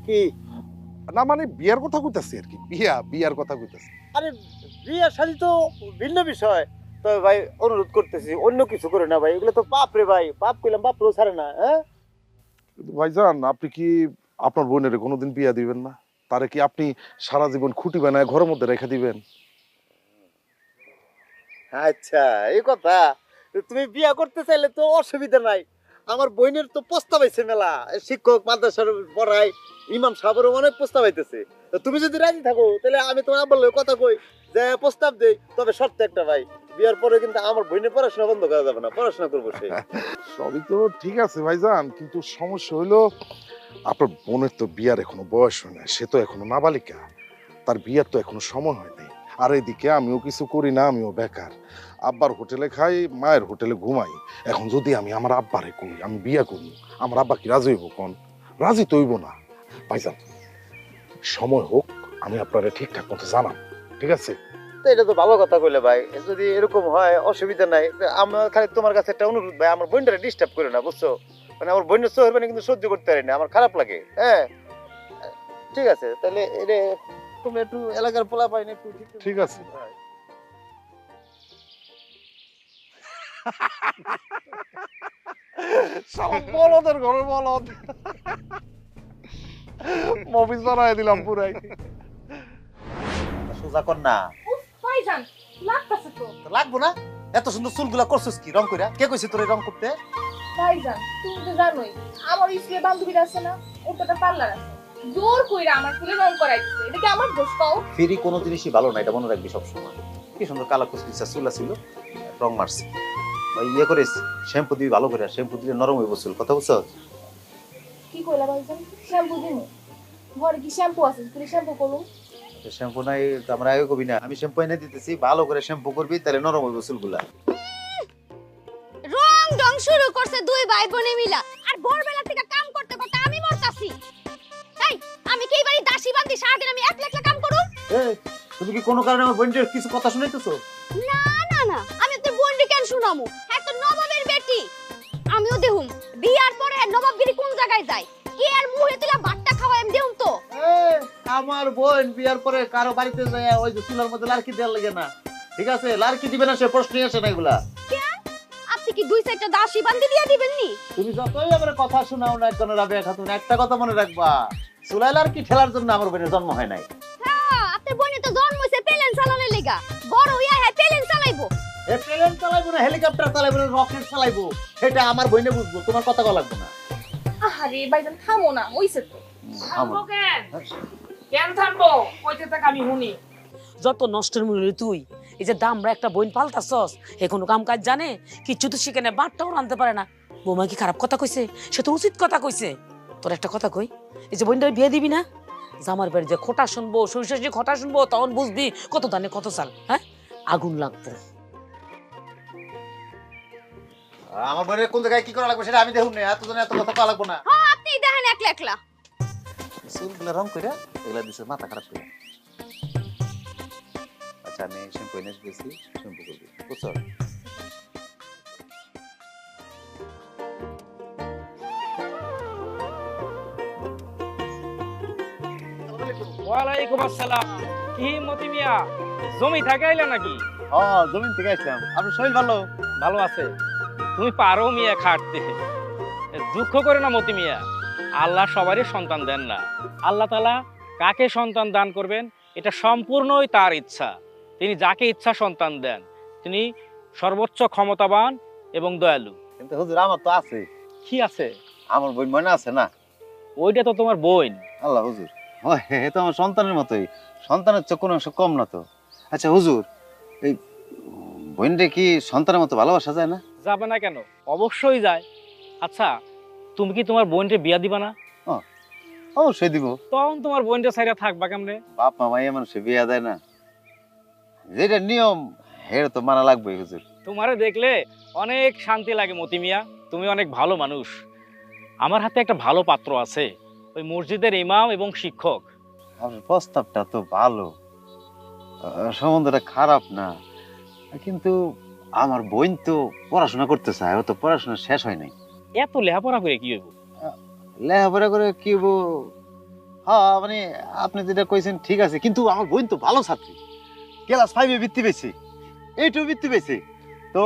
Speaker 8: কি?
Speaker 4: না মানে বিয়ার কথা কইতাছি আর কি, বিয়ার কথা কইতাছি।
Speaker 8: আরে বিয়ে শাদী তো ভিন্ন বিষয়, তবে ভাই অনুরোধ করতেছি অন্য কিছু করে না ভাই, এগুলো তো পাপ রে ভাই, পাপ কইলাম বাপরেও ছাড়ে না। হ্যাঁ
Speaker 4: কিন্তু ভাইজান আপনি কি আপনার বোনের কোনোদিন বিয়া দিবেন না? তারে কি আপনি সারা জীবন খুঁটি বানায় ঘরের মধ্যে রেখে দিবেন?
Speaker 8: আচ্ছা এই কথা, তুমি বিয়া করতে চাইলে তো অসুবিধা নাই, আমার বোনের তো প্রস্তাব আইছে মেলা, শিক্ষক মাদ্রাসার পড়ায়, ইমাম সাহেবেরও অনেক প্রস্তাব আইতেছে। তো তুমি যদি রাজি থাকো তাহলে আমি তোমার আব্বার লগে কথা কই যে প্রস্তাব দেই, তবে শর্ত একটা ভাই, বিয়ার পরে কিন্তু আমার বোনের পড়াশোনা বন্ধ করা যাবে না, পড়াশোনা করবো সে।
Speaker 4: সবই তো ঠিক আছে ভাইজান, কিন্তু সমস্যা হইলো আপনার বোনের তো বিয়ার এখনো বয়স হয় না, সে তো এখনো নাবালিকা, তার বিয়ার তো এখনো সময় হয় নাই। আর এদিকে আমিও কিছু করি না, আমিও বেকার, আব্বার হোটেলে খাই, মায়ের হোটেলে ঘুমাই। এখন যদি আমি আমার আব্বারে কই আমি বিয়া করি, আমার আব্বা কি রাজি হইব? কোন রাজি তো হইব না। ভাইজান সময় হোক, আমি আপনারে ঠিকঠাক মতো জানাম, ঠিক আছে?
Speaker 8: তো এটা তো ভালো কথা কইলে ভাই, যদি এরকম হয় অসুবিধা নাই। আমার খালি তোমার কাছে একটা অনুরোধ ভাই, আমার বোনটারে ডিস্টার্ব করে না, বুঝছো? মানে আমার বোনের চোখের মানে কিন্তু সহ্য করতে পারি না, আমার খারাপ লাগে। হ্যাঁ ঠিক আছে, তাহলে এটা তুমি একটু এলাকার পোলা পাই না একটু
Speaker 4: ঠিক আছে। বলদের ঘরে বলদ মফিজ বানায় দিলাম পুরাই।
Speaker 8: সোজা কর না,
Speaker 5: ভাইজান লাগতাছে তো।
Speaker 8: লাগবো না? এত সুন্দর চুলগুলা করছিস কি রং কইরা? কে কইছে তোর এই রং করতে?
Speaker 5: ভাইজান তুমি তো জানোই আমার স্কুলে বান্ধবীরা আছে না, ওটা পার্লার আছে, জোর কইরা আমার চুলে রং করাইছে, এটা কি আমার দোষ কও?
Speaker 8: ফ্রি কোনো জিনিসই ভালো না, এটা মনে রাখবি সবসময়। কি সুন্দর কালা কুচকুচা চুল ছিল, রং মারছে। ওই ইয়ে করিস, শ্যাম্পু দিবি ভালো করে, শ্যাম্পু দিলে নরম হইব চুল, কথা বুঝছো?
Speaker 5: কি কইলা ভাইজান? শ্যাম্পু দিমু? ঘরে কি শ্যাম্পু আছে? তুমি শ্যাম্পু করুন।
Speaker 8: শ্যাম্পু নাই তো আমরা আগে কবি না, আমি শ্যাম্পু এনে দিতেছি, ভালো করে শ্যাম্পু করবি, তাহলে নরম হইব চুলগুলা।
Speaker 2: রং ডং শুরু করছে দুই ভাই বোনে মিলা, আর ভোরবেলা থেকে কাম করতে করতে আমি মরতাছি। এই আমি কি বাড়ি দাসী বান্দি সারাদিন আমি একলা একলা কাম করুম?
Speaker 8: এই তুমি কি কোনো কারণে আমার বোনের কিছু কথা শুনাইতেছো?
Speaker 2: না না না, আমি তোর বোনকে কেন শুনামু? এত নবাবের বেটি, আমিও দেহুম বিয়ার পরে নবাবগিরি কোন জায়গায় যায়, কি আর মুহে তুলা বাট্টা খাওয়াই আমি দেহুম তো।
Speaker 8: আমার বোন বিয়ার পরে কারো বাড়িতে যায় ওই যে চুলার মধ্যে লাড়কি দেওয়ার লাগে না, ঠিক আছে? লাড়কি দিবে না সে প্রশ্নই আসে না এগুলা।
Speaker 2: আপনি কি দুই সাইডটা দাসী বান্দি দিয়ে দিবেন নি?
Speaker 8: তুমি যতই আমার কথা শোনাও না কেন রাবেয়া খাতুন, একটা কথা মনে রাখবা, চুলাই লাড়কি ঠেলার জন্য আমার বোনের জন্ম হয় নাই।
Speaker 2: হ্যাঁ, আপনার বোনে তো জন্ম হইছে প্লেন চালানোর লাগা, বড় হইয়া হ্যাঁ প্লেন চালাইবো।
Speaker 8: এ প্লেন চালাইবো না, হেলিকপ্টার চালাইবো না, রকেট চালাইবো, সেটা আমার বোনে বুঝবো, তোমার কথা কওয়া লাগবে না।
Speaker 5: আহারে ভাইজান থামো না, হইছে তো।
Speaker 8: থামো
Speaker 6: কেন থামবো? কইতে থাক আমি শুনি। যত নষ্টের মূল্য তুই, এই যে দামরা একটা বইন পাল্টাছস, এ কোনো কাম কাজ জানে? কিচ্ছু তো সেখানে বাটটাও আনতে পারে না। বৌমা কি খারাপ কথা কইছে? সে তো উচিত কথা কইছে। তোর একটা কথা কই, এই যে বইনটার বিয়ে দিবি না, জামার বাড়ি যে খোটা শুনবো, শ্বশুর খোটা শুনবো, তখন বুঝবি কত দানে কত চাল। হ্যাঁ আগুন লাগবো।
Speaker 8: আমার বোনের কোন জায়গায় কি করা লাগবে সেটা আমি দেখুন না, এত জন এত কথা কওয়া লাগবে না।
Speaker 2: হ্যাঁ আপনি দেখেন একলা একলা
Speaker 8: চুলগুলা রং কইরা এগুলা দিছে মাথা খারাপ করে। আচ্ছা আমি শ্যাম্পু এনে দিয়েছি, শ্যাম্পু করবি, বুঝছো?
Speaker 7: ওয়ালাইকুম আসসালাম। কি মতি মিয়া, জমি থেকে আইলা নাকি?
Speaker 8: হ্যাঁ জমিন থেকে আসলাম। আপনার শরীর ভালো?
Speaker 7: ভালো আছে। তুমি পারো মিয়া খাটতে, দুঃখ করে না মতি মিয়া, আল্লাহ সবারই সন্তান দেন না। আল্লাহ তাআলা কাকে সন্তান দান করবেন এটা সম্পূর্ণই তার ইচ্ছা। তিনি যাকে ইচ্ছা সন্তান দেন, তিনি সর্বোচ্চ ক্ষমতাবান এবং দয়ালু।
Speaker 8: কিন্তু হুজুর আমার তো আছে।
Speaker 7: কি আছে?
Speaker 8: আমার বোন মনে আছে না?
Speaker 7: ওইটা তো তোমার বোন।
Speaker 8: আল্লাহ হুজুর, এ তো আমার সন্তানের মতোই, সন্তানের চেয়ে কোনো অংশ কম না তো। আচ্ছা হুজুর, এই বোনটা কি সন্তানের মতো ভালোবাসা যায় না?
Speaker 7: যাবে না কেন, অবশ্যই যায়। আচ্ছা তুমি কি তোমার বোনকে বিয়া দিবা না?
Speaker 8: অবশ্যই দিব।
Speaker 7: তখন তোমার বোনটা ছাইরা থাকবা কেমনে?
Speaker 8: বাপ মা মাইয়া মানুষে বিয়া দেয় না, যেটা নিয়ম হেটা তো মানা লাগবে হুজুর।
Speaker 7: তোমারে দেখলে অনেক শান্তি লাগে মতি মিয়া, তুমি অনেক ভালো মানুষ। আমার হাতে একটা ভালো পাত্র আছে, ওই মসজিদের ইমাম এবং শিক্ষক।
Speaker 8: আপনার প্রস্তাবটা তো ভালো, সম্বন্ধটা খারাপ না, কিন্তু আমার বোন তো পড়াশোনা করতে চায়, ও তো পড়াশোনা শেষ হয় নাই।
Speaker 7: এত লেখাপড়া করে কি হইব?
Speaker 8: লেখাপড়া করে কি হইব? হ্যাঁ মানে আপনি যেটা কইছেন ঠিক আছে, কিন্তু আমার বোন তো ভালো ছাত্রী, ক্লাস 5 এ বৃত্তি পেয়েছে, 8 এ বৃত্তি পেয়েছে। তো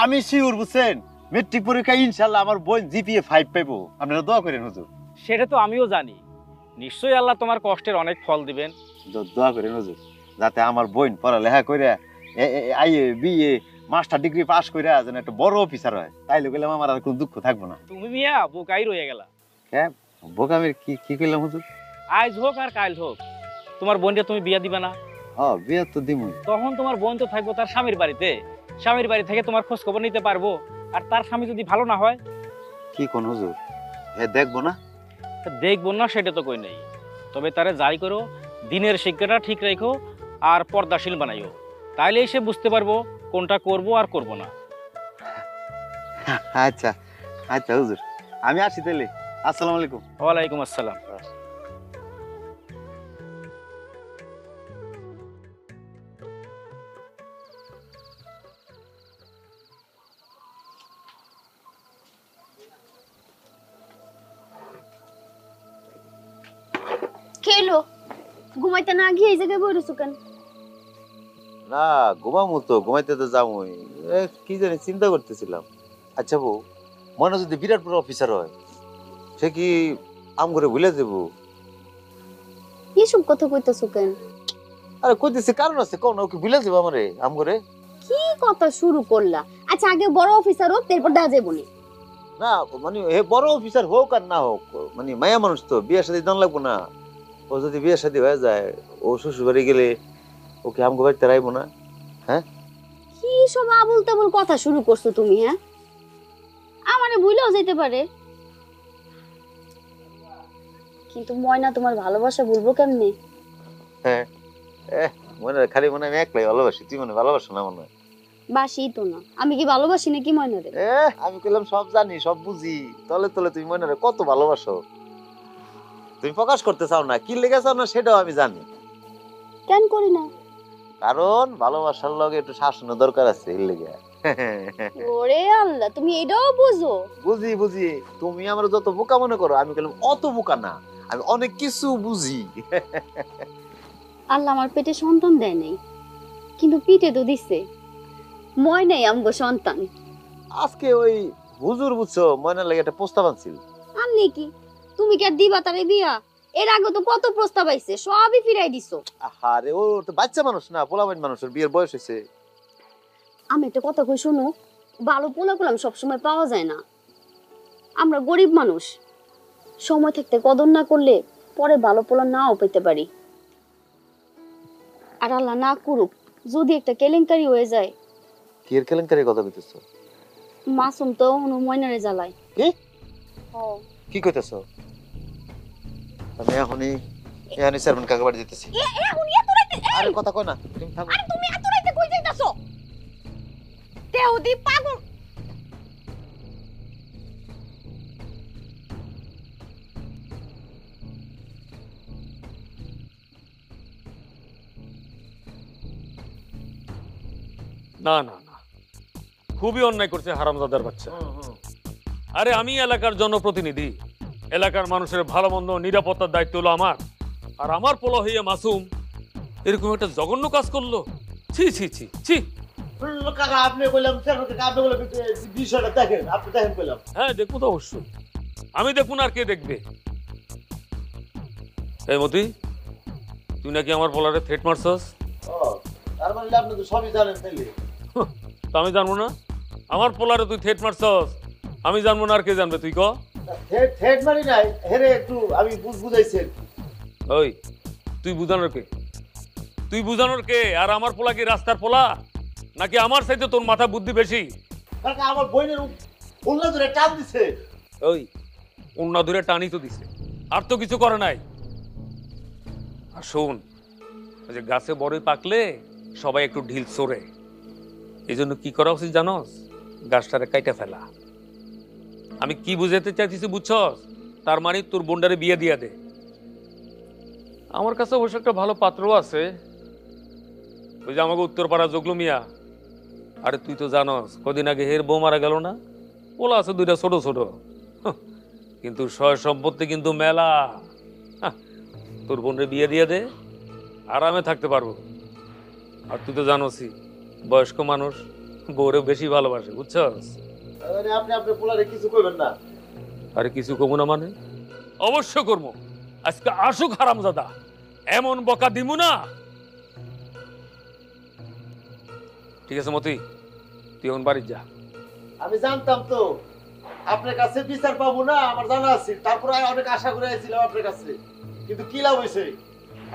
Speaker 8: আমি শিওর বুঝছেন মেট্রিক পরীক্ষায় ইনশাআল্লাহ আমার বোন জিপিএ 5 পাইবো। আপনারা দোয়া করেন হুজুর।
Speaker 7: সেটা তো আমিও জানি, নিশ্চয়ই আল্লাহ তোমার কষ্টের অনেক ফল দিবেন।
Speaker 8: দোয়া করেন হুজুর যাতে আমার বোন পড়ালেখা কইরা IA BA master degree pass কইরা যেন একটা বড় অফিসার হয়, তাইলে গেলাম আমার আর কোনো দুঃখ থাকবো না।
Speaker 7: তুমি মিয়া বোকাই রয়ে গেলা।
Speaker 8: হ্যাঁ বোকামির কি কি কইলাম হুজুর?
Speaker 7: আজ হোক আর কাল হোক তোমার বোনকে তুমি বিয়া দিবে না?
Speaker 8: হ্যাঁ বিয়ে তো দিমুই।
Speaker 7: তখন তোমার বোন তো থাকবো তার স্বামীর বাড়িতে, স্বামীর বাড়ি থেকে তোমার খোঁজ খবর নিতে পারবো। আর তার স্বামী যদি ভালো না হয়?
Speaker 8: কি কোন হুজুর, দেখবো না?
Speaker 7: দেখবো না সেটা তো কই নেই, তবে তারে যাই করো দিনের শিক্ষাটা ঠিক রেখো আর পর্দাশীল বানাইও, তাইলে সে বুঝতে পারবো কোনটা করব আর করব না।
Speaker 8: আচ্ছা আচ্ছা হুজুর, আমি আসি তাইলে। আসসালামু আলাইকুম।
Speaker 7: ওয়ালাইকুম আসসালাম।
Speaker 2: খেলো ঘুমাইতে না গিয়ে এই জায়গায় বই রইছো কেন?
Speaker 1: না ঘুমামু তো, ঘুমাইতে তো যামই, কি জানি চিন্তা করতেছিলাম। আচ্ছা বউ, মনে যদি বিরাট বড় অফিসার হয় সে কি আম করে ভুলে যাবো?
Speaker 2: এসব কথা কইতেছো কেন?
Speaker 1: আরে কইতেছি কারণ আছে, কোন ওকে ভুলে যাবো আমারে আম করে?
Speaker 2: কি কথা শুরু করলা? আচ্ছা আগে বড় অফিসার হোক তারপর দা যাবো নি।
Speaker 1: না মানে হে বড় অফিসার হোক আর না হোক, মানে মায়া মানুষ তো, বিয়ে শাদী দান লাগবো না? ও যদি বিয়ে শাদী হয়ে যায়, ও শ্বশুর বাড়ি গেলে ওকে আমগো বাড়িতে রাখবো না? হ্যাঁ
Speaker 2: কি সব আবুল তাবুল কথা শুরু করছো তুমি? হ্যাঁ আমারে ভুলেও যেতে পারে, কিন্তু ময়না তোমার ভালোবাসা বলবো কেমনে?
Speaker 1: হ্যাঁ মনে হয় খালি মনে হয় আমি একলাই ভালোবাসি, তুই মনে ভালোবাসো না? মনে হয়
Speaker 2: বাসি তো না, আমি কি ভালোবাসি নাকি ময়না রে?
Speaker 1: আমি কইলাম সব জানি সব বুঝি, তলে তলে তুমি মনে হয় কত ভালোবাসো, তুমি প্রকাশ করতে চাও না, কি লেগে চাও না সেটাও আমি জানি।
Speaker 2: কেন করি না?
Speaker 1: কারণ ভালোবাসার লগে একটু শাসনের দরকার আছে, এর লেগে।
Speaker 2: ওরে আল্লাহ, তুমি এটাও বুঝো?
Speaker 1: বুঝি বুঝি, তুমি আমার যত বোকা মনে করো, আমি কইলাম অত বোকা না, আমি অনেক কিছু বুঝি।
Speaker 2: আল্লাহ আমার পেটে সন্তান দেয় নাই, কিন্তু পিঠে তো দিচ্ছে। ময়নাই আমগো সন্তান।
Speaker 1: আজকে ওই হুজুর বুঝছো ময়নার লাগে একটা প্রস্তাব আনছিল।
Speaker 2: আনলি কি? তুমি কি আর দিবা তারে বিয়া? এর আগে তো কত প্রস্তাব আইছে, সবই ফিরাই দিছো।
Speaker 1: আরে ও তো বাচ্চা মানুষ না, পোলাপাইন মানুষের বিয়ের বয়স হয়েছে।
Speaker 2: আমি একটা কথা কই শোনো, ভালো পোলা গোলাম সবসময় পাওয়া যায় না। আমরা গরিব মানুষ, সময় থাকতে কদর না করলে পরে ভালো পোলা নাও পেতে পারি। আর আল্লাহ না করুক যদি একটা কেলেঙ্কারি হয়ে যায়।
Speaker 1: কি এর কেলেঙ্কারির কথা কইতেছো?
Speaker 2: মাসুম তো ময়নারে জ্বালায়।
Speaker 1: কি
Speaker 2: ও
Speaker 1: কি কইতেছো? আমি এখনই চেয়ারম্যান কাকা বাড়ি যেতেছি। আরে কথা কই না, তুমি থামো।
Speaker 2: আরে তুমি এত রাতে কই যাইতাছো? দেউদি পাগল।
Speaker 12: না না না, খুবই অন্যায় করছে হারামজাদার বাচ্চা। আরে আমি এলাকার জনপ্রতিনিধি, এলাকার মানুষের ভালো মন্দ নিরাপত্তার দায়িত্ব হলো আমার, আর আমার পোলা হইয়া মাসুম এরকম একটা জঘন্য কাজ করলো। ছি ছি ছি ছি।
Speaker 8: কাকা আপনি কইলাম আপনি বলে বিষয়টা দেখেন, আপনি দেখেন কইলাম।
Speaker 12: হ্যাঁ দেখবো তো অবশ্যই, আমি দেখবো না আর কে দেখবে? এই মতি, তুই নাকি আমার পোলারে থ্রেট মারছস?
Speaker 8: তার মানে আপনি তো সবই জানেন তাইলে।
Speaker 12: তো আমি জানবো না? আমার পোলারে তুই থ্রেট মারছস, আমি জানবো না আর কে জানবে? তুই ক।
Speaker 8: থ্রেট মারি নাই, হেরে একটু আমি বুঝাইছেন।
Speaker 12: ওই তুই বুঝানোর কে? তুই বুঝানোর কে? আর আমার পোলা কি রাস্তার পোলা নাকি আমার সাথে তোর মাথা বুদ্ধি বেশি?
Speaker 8: কাকা আমার বইনের উল্লা ধরে টান দিছে।
Speaker 12: ওই অন্য ধরে টানি তো দিছে, আর তো কিছু করে নাই। আর শোন, ওই যে গাছে বড়ই পাকলে সবাই একটু ঢিল সরে, এই জন্য কি করা উচিত জানস? গাছটারে কাইটা ফেলা। আমি কি বুঝাতে চাইতেছি বুঝছস? তার মানে তোর বোনটারে বিয়ে দিয়া দে। আমার কাছে অবশ্য একটা ভালো পাত্র আছে, ওই যে আমাকে উত্তরপাড়া জগলু মিয়া। আরে তুই তো জানস কদিন আগে হের বউ মারা গেল না? ওলা আছে দুইটা ছোট ছোট, কিন্তু সয় সম্পত্তি কিন্তু মেলা। তোর বোনের বিয়ে দিয়ে দে, আরামে থাকতে পারবো। আর তুই তো জানোসই বয়স্ক মানুষ বউরে বেশি ভালোবাসে, বুঝছস?
Speaker 8: আরে আপনি আপনার পোলারে কিছু কইবেন না।
Speaker 12: আরে কিছু কমু না মানে? অবশ্য করবো। আজকে আসুক হারামজাদা, এমন বকা দিমু না। ঠিক আছে মতি, তুই এখন বাড়ি যা।
Speaker 8: আমি জানতাম তো আপনার কাছে বিচার পাবো না, আমার জানা আছে। তারপরে অনেক আশা করে আইছিলাম আপনার কাছে, কিন্তু কি লাভ হয়েছে?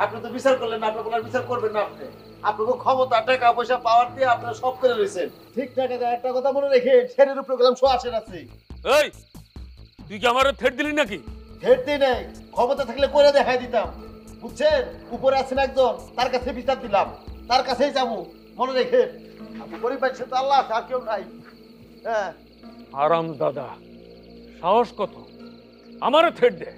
Speaker 8: আপনি তো বিচার করলেন না, আপনার পোলার বিচার করবেন না। আপনাকে ক্ষমতা, টাকা পয়সা পাওয়ার দিয়ে আপনারা সব করে রয়েছেন। ঠিক টাকা একটা কথা মনে রেখে ছেলের উপরে গেলাম 100 আছে।
Speaker 12: এই তুই কি আমার থ্রেট দিলি নাকি?
Speaker 8: থ্রেট দিই নাই, ক্ষমতা থাকলে করে দেখাই দিতাম। বুঝছেন, উপরে আছেন একজন, তার কাছে বিচার দিলাম, তার কাছেই যাবো। মনে রেখে আপনি গরিব মানুষের তো আল্লাহ আছে, আর কেউ নাই। হ্যাঁ
Speaker 12: হারামজাদা, সাহস কত আমারে থ্রেট দে?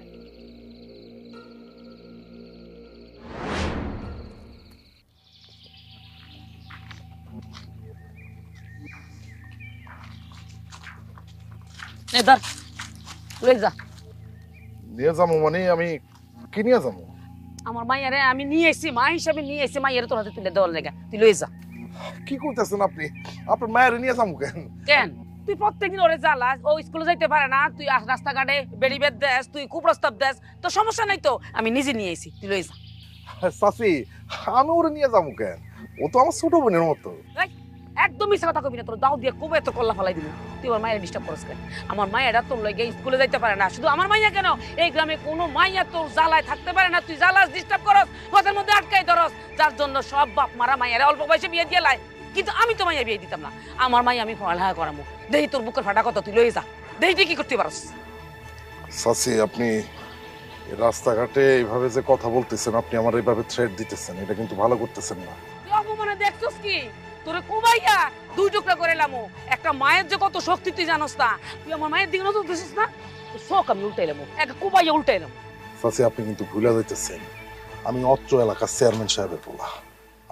Speaker 6: ধর লই যা।
Speaker 4: নিয়ে যাবো মানে আমি কি নিয়ে যাবো?
Speaker 6: আমার মাইয়ারে আমি নিয়ে এসেছি, মা হিসাবে নিয়ে এসেছি, মাইয়ারে তোর হাতে তুলে দেওয়ার লেগে। তুই লই যা।
Speaker 4: কি করতেছেন আপনি? আপনার মায়ের নিয়ে যাবো কেন?
Speaker 6: কেন তুই প্রত্যেকদিন ওরে জ্বালাস, ও স্কুলে যাইতে পারে না, তুই রাস্তাঘাটে বেড়িবেদ দেস, তুই কুপ্রস্তাব দেস, তো সমস্যা নাই তো, আমি নিজে নিয়ে এসেছি, তুই লই যা।
Speaker 4: চাচি, আমি ওরে নিয়ে যাবো কেন? ও তো আমার ছোট বোনের মতো।
Speaker 6: একদম মিথ্যা কথা কবি না, তোর দাও দিয়ে কবে তোর কল্লা ফেলাই দিবি। তুই আমার মায়ের ডিস্টার্ব করস কেন? আমার মায়েরা তোর লগে স্কুলে যাইতে পারে না, শুধু আমার মাইয়া কেন, এই গ্রামে কোনো মাইয়া তোর জ্বালায় থাকতে পারে না। তুই জ্বালাস, ডিস্টার্ব করস, পথের মধ্যে আটকাই ধরস, যার জন্য সব বাপ মারা মাইয়ারা অল্প বয়সে বিয়ে দিয়ে লাই। কিন্তু আমি তো মাইয়া বিয়ে দিতাম না, আমার মাইয়া আমি পড়ালেখা করামো। দেহি তোর বুকের ফাটা কত, তুই লই যা। দেহি তুই কি করতে পারস?
Speaker 4: চাচি, আপনি রাস্তাঘাটে এইভাবে যে কথা বলতেছেন, আপনি আমার এইভাবে থ্রেট দিতেছেন, এটা কিন্তু ভালো করতেছেন না।
Speaker 6: তুই অপমানে দেখছস কি? তোরে কুবাইয়া দুই টুকরা করে লামো। একটা মায়ের যে কত শক্তি তুই জানোস না। তুই আমার মায়ের দিকে নজর দিছিস না, তো শোক আমি উল্টাইলাম, এক কুবাইয়া উল্টাইলাম।
Speaker 4: চাচি, আপনি কিন্তু ভুলে যাইতেছেন, আমি অত্র এলাকার চেয়ারম্যান সাহেবের পোলা।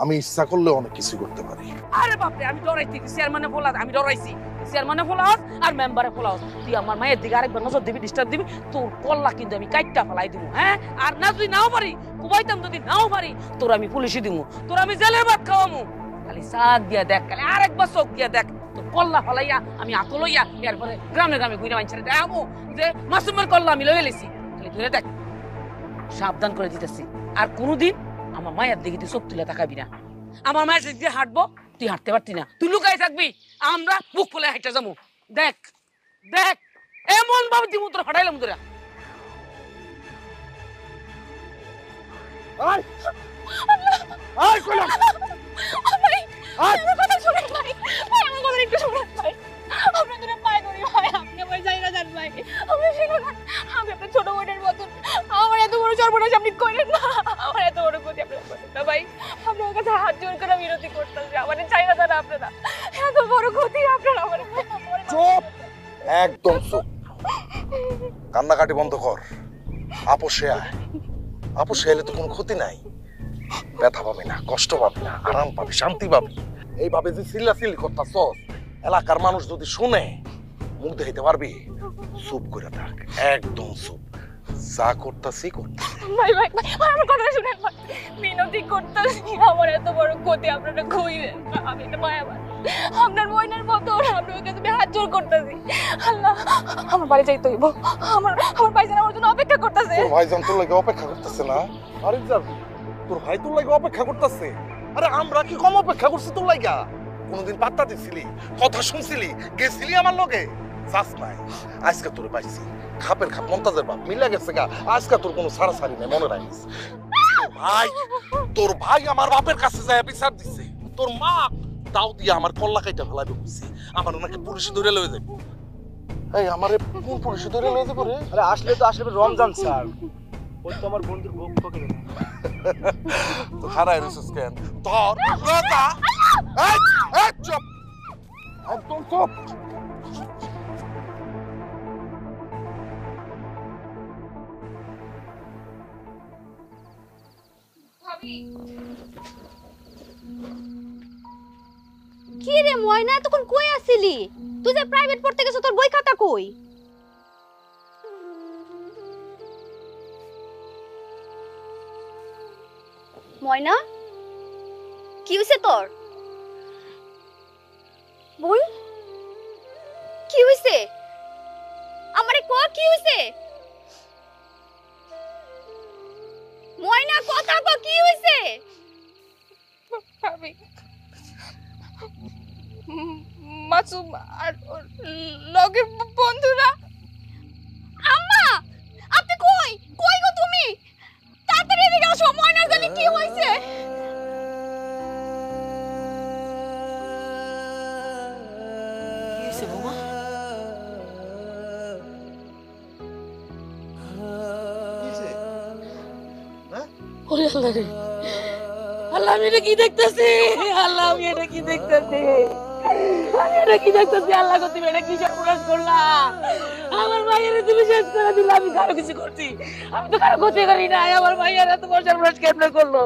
Speaker 4: আমি ইচ্ছা করলে অনেক কিছু করতে পারি।
Speaker 6: আরে বাপরে, আমি ডরাইছি চেয়ারম্যানে ফোলা, আমি ডরাইছি চেয়ারম্যানে ফোলাস আর মেম্বারে ফোলাস। তুই আমার মায়ের দিকে আরেকবার নজর দিবি, ডিস্টার্ব দিবি, তোর কল্লা কিন্তু আমি কাইটটা ফেলাই দিব। হ্যাঁ, আর না যদি নাও পারি, কুবাইতাম, যদি নাও পারি তোর আমি পুলিশে দিব, তোর আমি জেলের ভাত খাওয়ামু। খালি চাক দিয়া দেখ, খালি আরেকবার চোখ দিয়া দেখ, তোর কল্লা ফলাইয়া আমি হাত লইয়া এরপরে গ্রামে গ্রামে ঘুরে মানুষের দেখাবো যে মাসুমের কল্লা আমি লইয়া লেছি। খালি ধরে দেখ, সাবধান করে দিতেছি। আর কোনোদিন আমার মায়ের দিকে তুই চোখ তুলে তাকাবি না। আমার মায়ের দিকে হাঁটবো, তুই হাঁটতে পারতি না, তুই লুকাই থাকবি, আমরা বুক খুলে হাঁটতে যাবো। দেখ দেখ, এমন ভাবে দিমু তোর ফাটাইলাম তোরা।
Speaker 5: ছোট বোনের মতন আমার এত বড় সর্বনাশ আপনি করেন না। আমার এত বড় ক্ষতি আপনারা করেন না ভাই। আপনার কাছে হাত জোর করে বিরতি করতেছি, আমার চাই না দাদা আপনারা। এত বড় ক্ষতি আপনারা আমার।
Speaker 4: চুপ, একদম চুপ। কান্নাকাটি বন্ধ কর। আপোষে আয়। আপোষে এলে তো কোনো ক্ষতি নাই। ব্যথা পাবি না, কষ্ট পাবি না, আরাম পাবি, শান্তি পাবি। এইভাবে যে চিল্লাচিল্লি করতাছস, এলাকার মানুষ যদি শুনে মুখ দেখাইতে পারবি? চুপ করে থাক, একদম চুপ। যা করতাছি করতাছি।
Speaker 5: ভাই ভাই ভাই, আমার কথা শুনেন ভাই, মিনতি করতেছি, আমার এত বড় ক্ষতি আপনারা কইরেন। আমি তো মায়াবান, আপনার বোনের মতো আপনার কাছে আমি হাত জোর করতেছি। আল্লাহ, আমার বাড়ি যাইতে হইব। আমার ভাইজান আমার জন্য অপেক্ষা করতেছে।
Speaker 4: তোর ভাইজান তোর লাগি অপেক্ষা করতেছে না? আরে যাবি, তোর ভাই তোর লাগি অপেক্ষা করতেছে। আরে আমরা কি কম অপেক্ষা করছি তোর লাগা? কোনদিন পাত্তা দিছিলি? কথা শুনছিলি? গেছিলি আমার লগে? যাস নাই, আজকে তোর পাইছি। খাপের খাপ মমতাজের বাপ মিলে গেছে গা, আজকে তোর কোনো সারাসারি নেই, মনে রাখিস। তোর ভাই আমার বাপের কাছে যায় বিচার দিছে। তোর মা দাও দিয়ে আমার কল্লা কাইটা ফেলাবে বুঝছি। আমার নাকি পুলিশে ধরে লয়ে যাবে। এই আমারে কোন পুলিশে ধরে লয়ে যাবে রে?
Speaker 13: আরে আসলে তো আসলে রমজান স্যার, ওই তো আমার বন্ধুর বউ পকে দেবে।
Speaker 4: তো খারাই রইছিস কেন? ধর রাজা। এই এই চুপ, একদম চুপ।
Speaker 2: কি রে ময়না, তখন কই আছিলি? তুই যে প্রাইভেট পড়তে গেছ, তোর বই খাতা কই? ময়না কি হইছে তোর? বল কি হইছে? আমারে ক কি হইছে? ময়না কথা ক কি হইছে?
Speaker 5: ভাবি মাসুম আর ওর লগে বন্ধুরা।
Speaker 2: আম্মা আপনি কই কই গো তুমি? তাড়াতাড়ি এদিকে আসো, ময়নার জানি কি হইছে?
Speaker 6: কি হয়েছে বৌমা? ওরে আল্লাহ রে, আল্লাহ আমি এটা কি দেখতেছি? আল্লাহ আমি এটা কি দেখতেছি? আমি এটা কি দেখতেছি? আল্লাহ গো তুমি এটা কি সর্বনাশ করলা? আমার ভাইয়ের তুমি শেষ করে দিলে। আমি কারো কিছু করছি? আমি তো কারো ক্ষতি করি নাই। আমার ভাইয়ের এত বড় সর্বনাশ কেমনে করলো?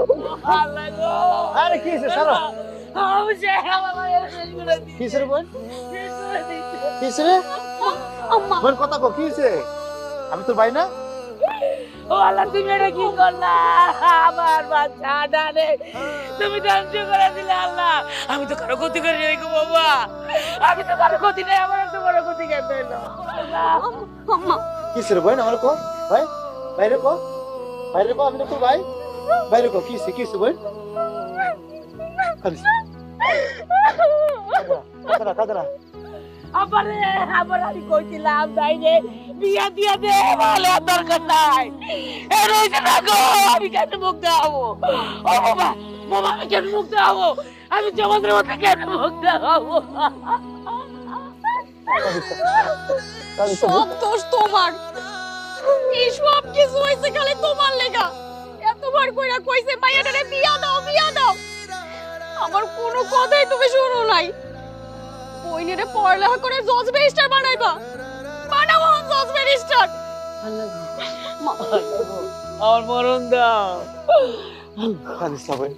Speaker 6: আল্লাহ গো,
Speaker 8: আরে কি হইছে সারা?
Speaker 6: আমি যে আমার ভাইয়ের শেষ করে দিই।
Speaker 8: কিসের বোন?
Speaker 6: শেষ করে দিয়েছে।
Speaker 8: কিসের?
Speaker 2: আম্মা
Speaker 8: বোন কথা কো কি হইছে? আমি তোর ভাই না?
Speaker 6: ও আল্লাহ তুমি এটা কি করলা? আমার বাচ্চা ডানে তুমি ধ্বংস করে দিলে। আল্লাহ আমি তো কারো ক্ষতি করি নাই গো বাবা, আমি তো কারো ক্ষতি নাই। আমার এত বড় ক্ষতি কেন হলো?
Speaker 2: আম্মা
Speaker 8: কিসের বোন আমার কো? ভাই বাইরে কো, বাইরে কো, আমি না তোর ভাই। বাইরে কো কি হইছে? কি হইছে বোন? কাদরা কাদরা
Speaker 6: আমারে আমার আমি কইছিলাম যাই যে বিয়া দিয়া দে, বলে আর দরকার নাই। এ রইছে না গো, আমি কেন মুখ দেখাবো? ও বাবা বাবা আমি কেন মুখ দেখাবো? আমি জমাদের মধ্যে কেন মুখ দেখাবো?
Speaker 2: সব দোষ তোমার। এই সব কিছু হইছে খালি তোমার লেগা। এতবার কইরা কইছে মাইয়াটারে বিয়া দাও বিয়া দাও, আমার কোনো কথাই তুমি শুনো নাই। বইনেরে পড়ালেখা করে জজ ব্যারিস্টার বানাইবা, বানাবো জজ ব্যারিস্টার।
Speaker 6: আমার মরণ দাও।
Speaker 8: কানিস না বোন,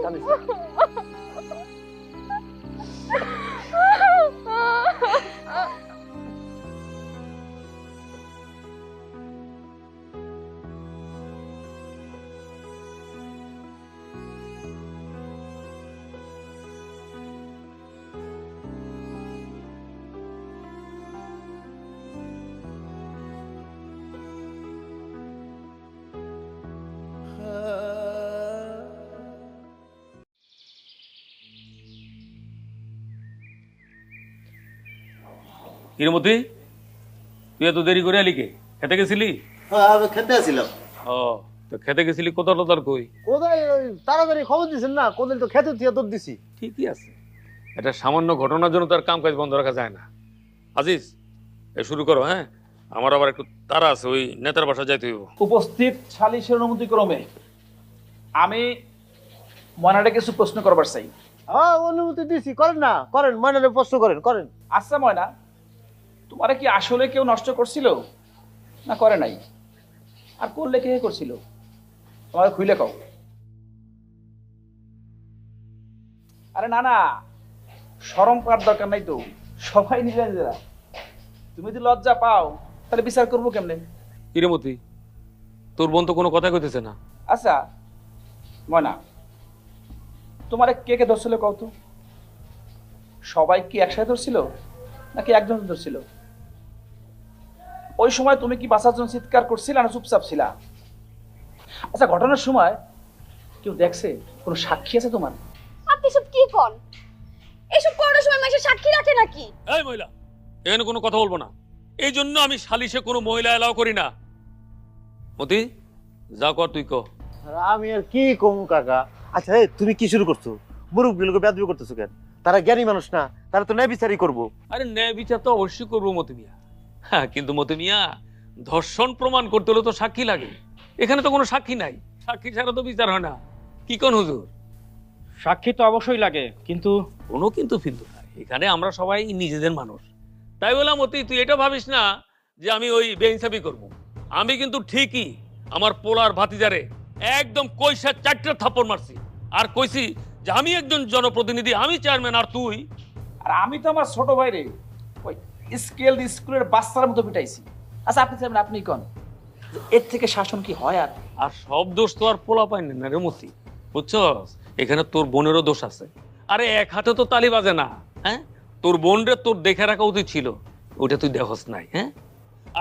Speaker 8: কানিস না।
Speaker 12: কিরমতি, তুই এত দেরি করে আলি কে? খেতে গেছিলি?
Speaker 8: আমি খেতে আসছিলাম।
Speaker 12: ও তো খেতে গেছিলি, কোথাও তোর কই?
Speaker 8: কোথায় তাড়াতাড়ি খবর দিছেন না? কোথায় তো খেতে দিয়ে তোর দিছি।
Speaker 12: ঠিকই আছে, এটা সামান্য ঘটনার জন্য তার কাম কাজ বন্ধ রাখা যায় না। আজিজ এ শুরু করো। হ্যাঁ আমার আবার একটু তারা আছে, ওই নেতার বাসা যাইতে হইব।
Speaker 10: উপস্থিত সালিশের অনুমতি ক্রমে আমি ময়নারে কিছু প্রশ্ন করবার চাই।
Speaker 8: হ্যাঁ অনুমতি দিছি, করেন না, করেন, ময়নারে প্রশ্ন করেন, করেন।
Speaker 10: আচ্ছা ময়না, তোমারে কি আসলে কেউ নষ্ট করছিল না করে নাই? আর করলে কে করছিল? তোমার খুইলে কও। আরে না না, শরম করার দরকার নাই তো, সবাই নিজেরা নিজেরা। তুমি যদি লজ্জা পাও তাহলে বিচার করবো কেমনে?
Speaker 12: কিরমতি, তোর বোন তো কোনো কথা কইতেছে না।
Speaker 10: আচ্ছা ময়না, তোমারে কে কে ধরছিল কও তো? সবাই কি একসাথে ধরছিল নাকি একজন ধরছিল? ওই সময় তুমি কি বাঁচার জন্য চিৎকার করছিলা না চুপচাপ ছিলা? আচ্ছা ঘটনার সময় কেউ দেখছে? কোনো সাক্ষী আছে তোমার?
Speaker 2: আপনি সব কি কোন? এসব করার সময় মাইসে সাক্ষী রাখে নাকি?
Speaker 12: এই মহিলা, এখানে কোনো কথা বলবো না। এই জন্য আমি সালিশে কোনো মহিলা এলাও করি না। মতি যা কর তুই কর।
Speaker 8: আমি আর কি কম কাকা। আচ্ছা এই তুমি কি শুরু করছো? মুরব্বীগুলোকে বেয়াদবি করতেছো কেন? তারা জ্ঞানী মানুষ না, তারা তো ন্যায় বিচারই করবো।
Speaker 12: আরে ন্যায় বিচার তো অবশ্যই করবো মতি মিয়া। হ্যাঁ কিন্তু মতি মিয়া, ধর্ষণ প্রমাণ করতে হলে তো সাক্ষী লাগে। এখানে তো কোনো সাক্ষী নাই, সাক্ষী ছাড়া তো বিচার হয় না। কি কোন হুজুর?
Speaker 7: সাক্ষী তো অবশ্যই লাগে, কিন্তু
Speaker 12: কোনো কিন্তু ফিন্তু নাই। এখানে আমরা সবাই নিজেদের মানুষ। তাই বললাম মতি, তুই এটা ভাবিস না যে আমি ওই বেইনসাফি করব। আমি কিন্তু ঠিকই আমার পোলার ভাতিজারে একদম কইসা 4টা থাপ্পড় মারছি, আর কইছি যে আমি একজন জনপ্রতিনিধি, আমি চেয়ারম্যান আর তুই।
Speaker 10: আর আমি তো আমার ছোট ভাইরে ওই স্কেল স্কুলের বাচ্চার মতো পিটাইছি। আচ্ছা আপনি চাইবেন আপনি কোন, এর থেকে শাসন কি হয়? আর
Speaker 12: আর সব দোষ তো আর পোলা পাইনি না রে মতি, বুঝছস? এখানে তোর বোনেরও দোষ আছে। আরে এক হাতে তো তালি বাজে না, হ্যাঁ? তোর বোন রে তোর দেখে রাখা উচিত ছিল, ওটা তুই দেখস নাই। হ্যাঁ,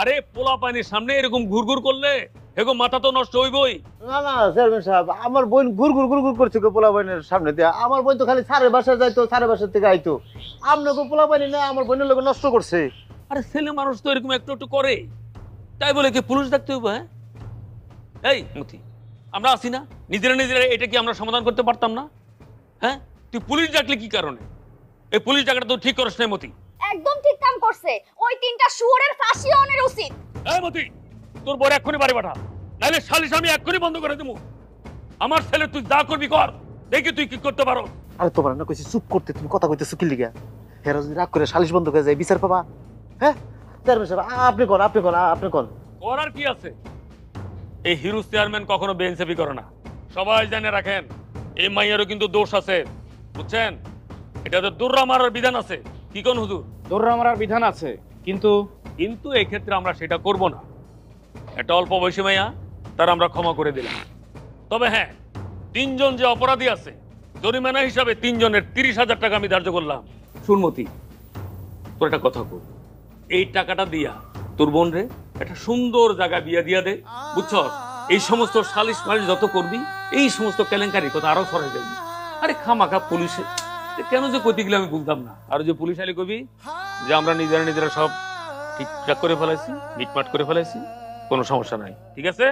Speaker 12: আরে পোলা পানির সামনে এরকম ঘুরঘুর করলে এরকম মাথা তো নষ্ট হইবই।
Speaker 8: না না চেয়ারম্যান সাহেব, আমার বোন ঘুরঘুর করছে পোলা বোনের সামনে দিয়ে। আমার বোন তো খালি স্যারের বাসায় যাইতো, স্যারের বাসার থেকে আইতো। আপনাকে পোলা পানি না আমার বোনের লোক নষ্ট করছে।
Speaker 12: আরে ছেলে মানুষ তো এরকম একটু একটু করে, তাই বলে কি পুলিশ ডাকতে হইব? হ্যাঁ, এই মতি, আমরা আছি না, নিজেরা নিজেরা এটা কি আমরা সমাধান করতে পারতাম না? হ্যাঁ, তুই পুলিশ ডাকলে কি কারণে? এই পুলিশ ডাকাটা তো ঠিক করছ না মতি।
Speaker 2: একদম ঠিক কাম করছে, ওই তিনটা শুয়োরের ফাঁসি হওয়ার উচিত।
Speaker 12: এই মতি, তোর বড় এক্ষুনি বাড়ি পাঠা, নাহলে সালিশ আমি এক্ষুনি বন্ধ করে দেবো। আমার ছেলে তুই যা করবি কর, দেখি তুই কি করতে পারো।
Speaker 8: আরে তোমার না কইছি চুপ করতে, তুমি কথা কইতেছো কি লিগা? হেরা যদি রাগ করে সালিশ বন্ধ করে যায়, বিচার পাবা? হ্যাঁ চেয়ারম্যান সাহেব, আপনি কোন
Speaker 12: করার কি আছে? এই হিরো চেয়ারম্যান কখনো বেইনসাফি করে না, সবাই জানে রাখেন। এই মাইয়ারও কিন্তু দোষ আছে, বুঝছেন? এটাতে দৌড়া মারার বিধান আছে। কি কোন হুজুর?
Speaker 7: দৌড়া মারার বিধান আছে, কিন্তু
Speaker 12: কিন্তু এই ক্ষেত্রে আমরা সেটা করব না। এটা অল্প বয়সী মাইয়া, তার আমরা ক্ষমা করে দিলাম। তবে হ্যাঁ, 3 জন যে অপরাধী আছে, জরিমানা হিসাবে 3 জনের 30,000 টাকা আমি ধার্য করলাম। শুনমতি, তোর একটা কথা কই, এই টাকাটা দিয়া তোর বোন রে একটা সুন্দর জায়গা বিয়া দিয়া দে, বুঝছস? এই সমস্ত সালিশ মালিশ যত করবি, এই সমস্ত কেলেঙ্কারির কথা আরো ছড়াই দেবি। আরে খামাখা পুলিশে কেন যে কইতে গেলে আমি বুঝলাম না। আর যে পুলিশ আলি কবি যে আমরা নিজেরা সব ঠিকঠাক করে ফেলাইছি, মিটমাট করে ফেলাইছি, কোনো সমস্যা নাই, ঠিক আছে?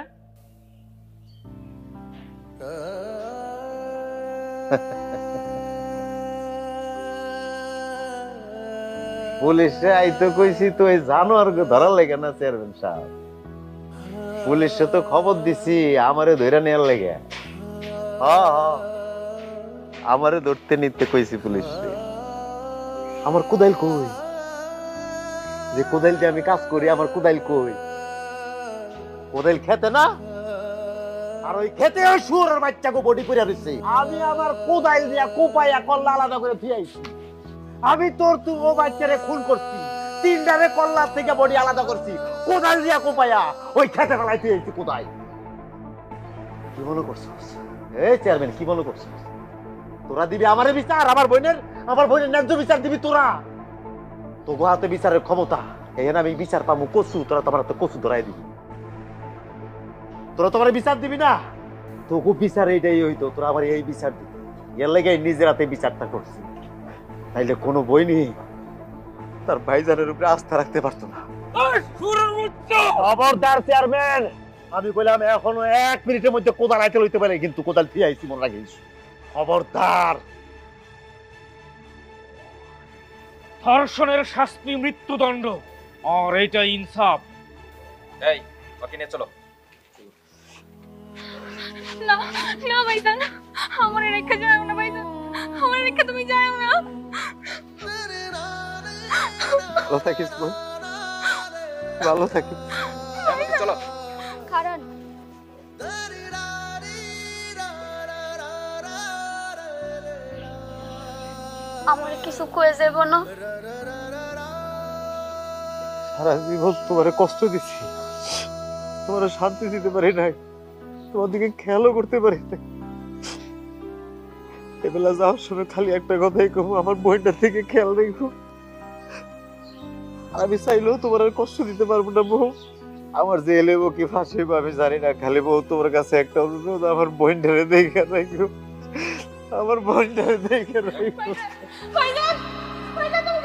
Speaker 8: পুলিশে আইতো কইছি তো এই জানোয়ারকে ধরার লাগে না চেয়ারম্যান সাহেব। পুলিশে তো খবর দিছি আমারে ধইরা নেয়ার লাগে। আমারে ধরতে নিতে কইছি পুলিশে। আমার কোদাইল কই? যে কোদাইল দিয়ে আমি কাজ করি, আমার কোদাইল কই? কোদাইল খেতে না, আর ওই খেতে ওই শুয়োরের বাচ্চাকে বডি করে দিচ্ছে। আমি আমার কোদাইল দিয়া কোপাইয়া কল্লা আলাদা করে ফিয়াইছি। আমি তোর তুই ও বাচ্চারে খুন করছি, 3টারে কল্লার থেকে বডি আলাদা করছি, কোদাইল দিয়া কোপাইয়া ওই খেতে ফেলাই ফিয়াইছি। কোদাইল কি মনে করছিস? এই চেয়ারম্যান কি মনে করছিস? তোরা দিবি আমারে বিচার? আমার বোনের ন্যায্য বিচার দিবি তোরা? তোগো হাতে বিচারের ক্ষমতা, এই আমি বিচার পাবো কচু, তোরা তোমার হাতে কচু ধরাই দিবি। তোরা তোমার বিচার দিবি না? তোগো বিচার এইটাই হইতো, তোরা আমার এই বিচার দিবি। এর লেগে নিজের হাতে বিচারটা করছি, তাইলে কোনো বই নেই তার ভাইজানের উপরে আস্থা রাখতে পারতো না। খবরদার চেয়ারম্যান, আমি কইলাম এখনো 1 মিনিটের মধ্যে কোদাল আইতে লইতে পারে, কিন্তু কোদাল ফিরে আইছি মনে রাখিস। খবরদার।
Speaker 7: ধর্ষণের শাস্তি মৃত্যুদণ্ড, আর এটা ইনসাফ।
Speaker 9: এই ওকে নিয়ে চলো।
Speaker 5: না না ভাইজান, আমার রেখে যাও না ভাইজান, আমার রেখে তুমি যাও না।
Speaker 8: ভালো থাকিস বোন, ভালো থাকিস।
Speaker 9: চলো।
Speaker 2: কারণ আমার কিছু কয়ে যাব না।
Speaker 8: সারা জীবন তোমারে কষ্ট দিচ্ছি, তোমারে শান্তি দিতে পারি নাই, তোমার দিকে খেয়ালও করতে পারি নাই। এবেলা যাওয়ার সময় খালি একটা কথাই কব, আমার বোনটা থেকে খেয়াল রেখো। আমি চাইলেও তোমার আর কষ্ট দিতে পারবো না বউ। আমার জেলে বউ কি ফাঁসি আমি জানি না, খালি বউ তোমার কাছে একটা অনুরোধ, আমার বোনটারে দেখে রাখো, আমার বোনটারে দেখে রাখো।
Speaker 5: ভাইজান, ভাইজান তুমি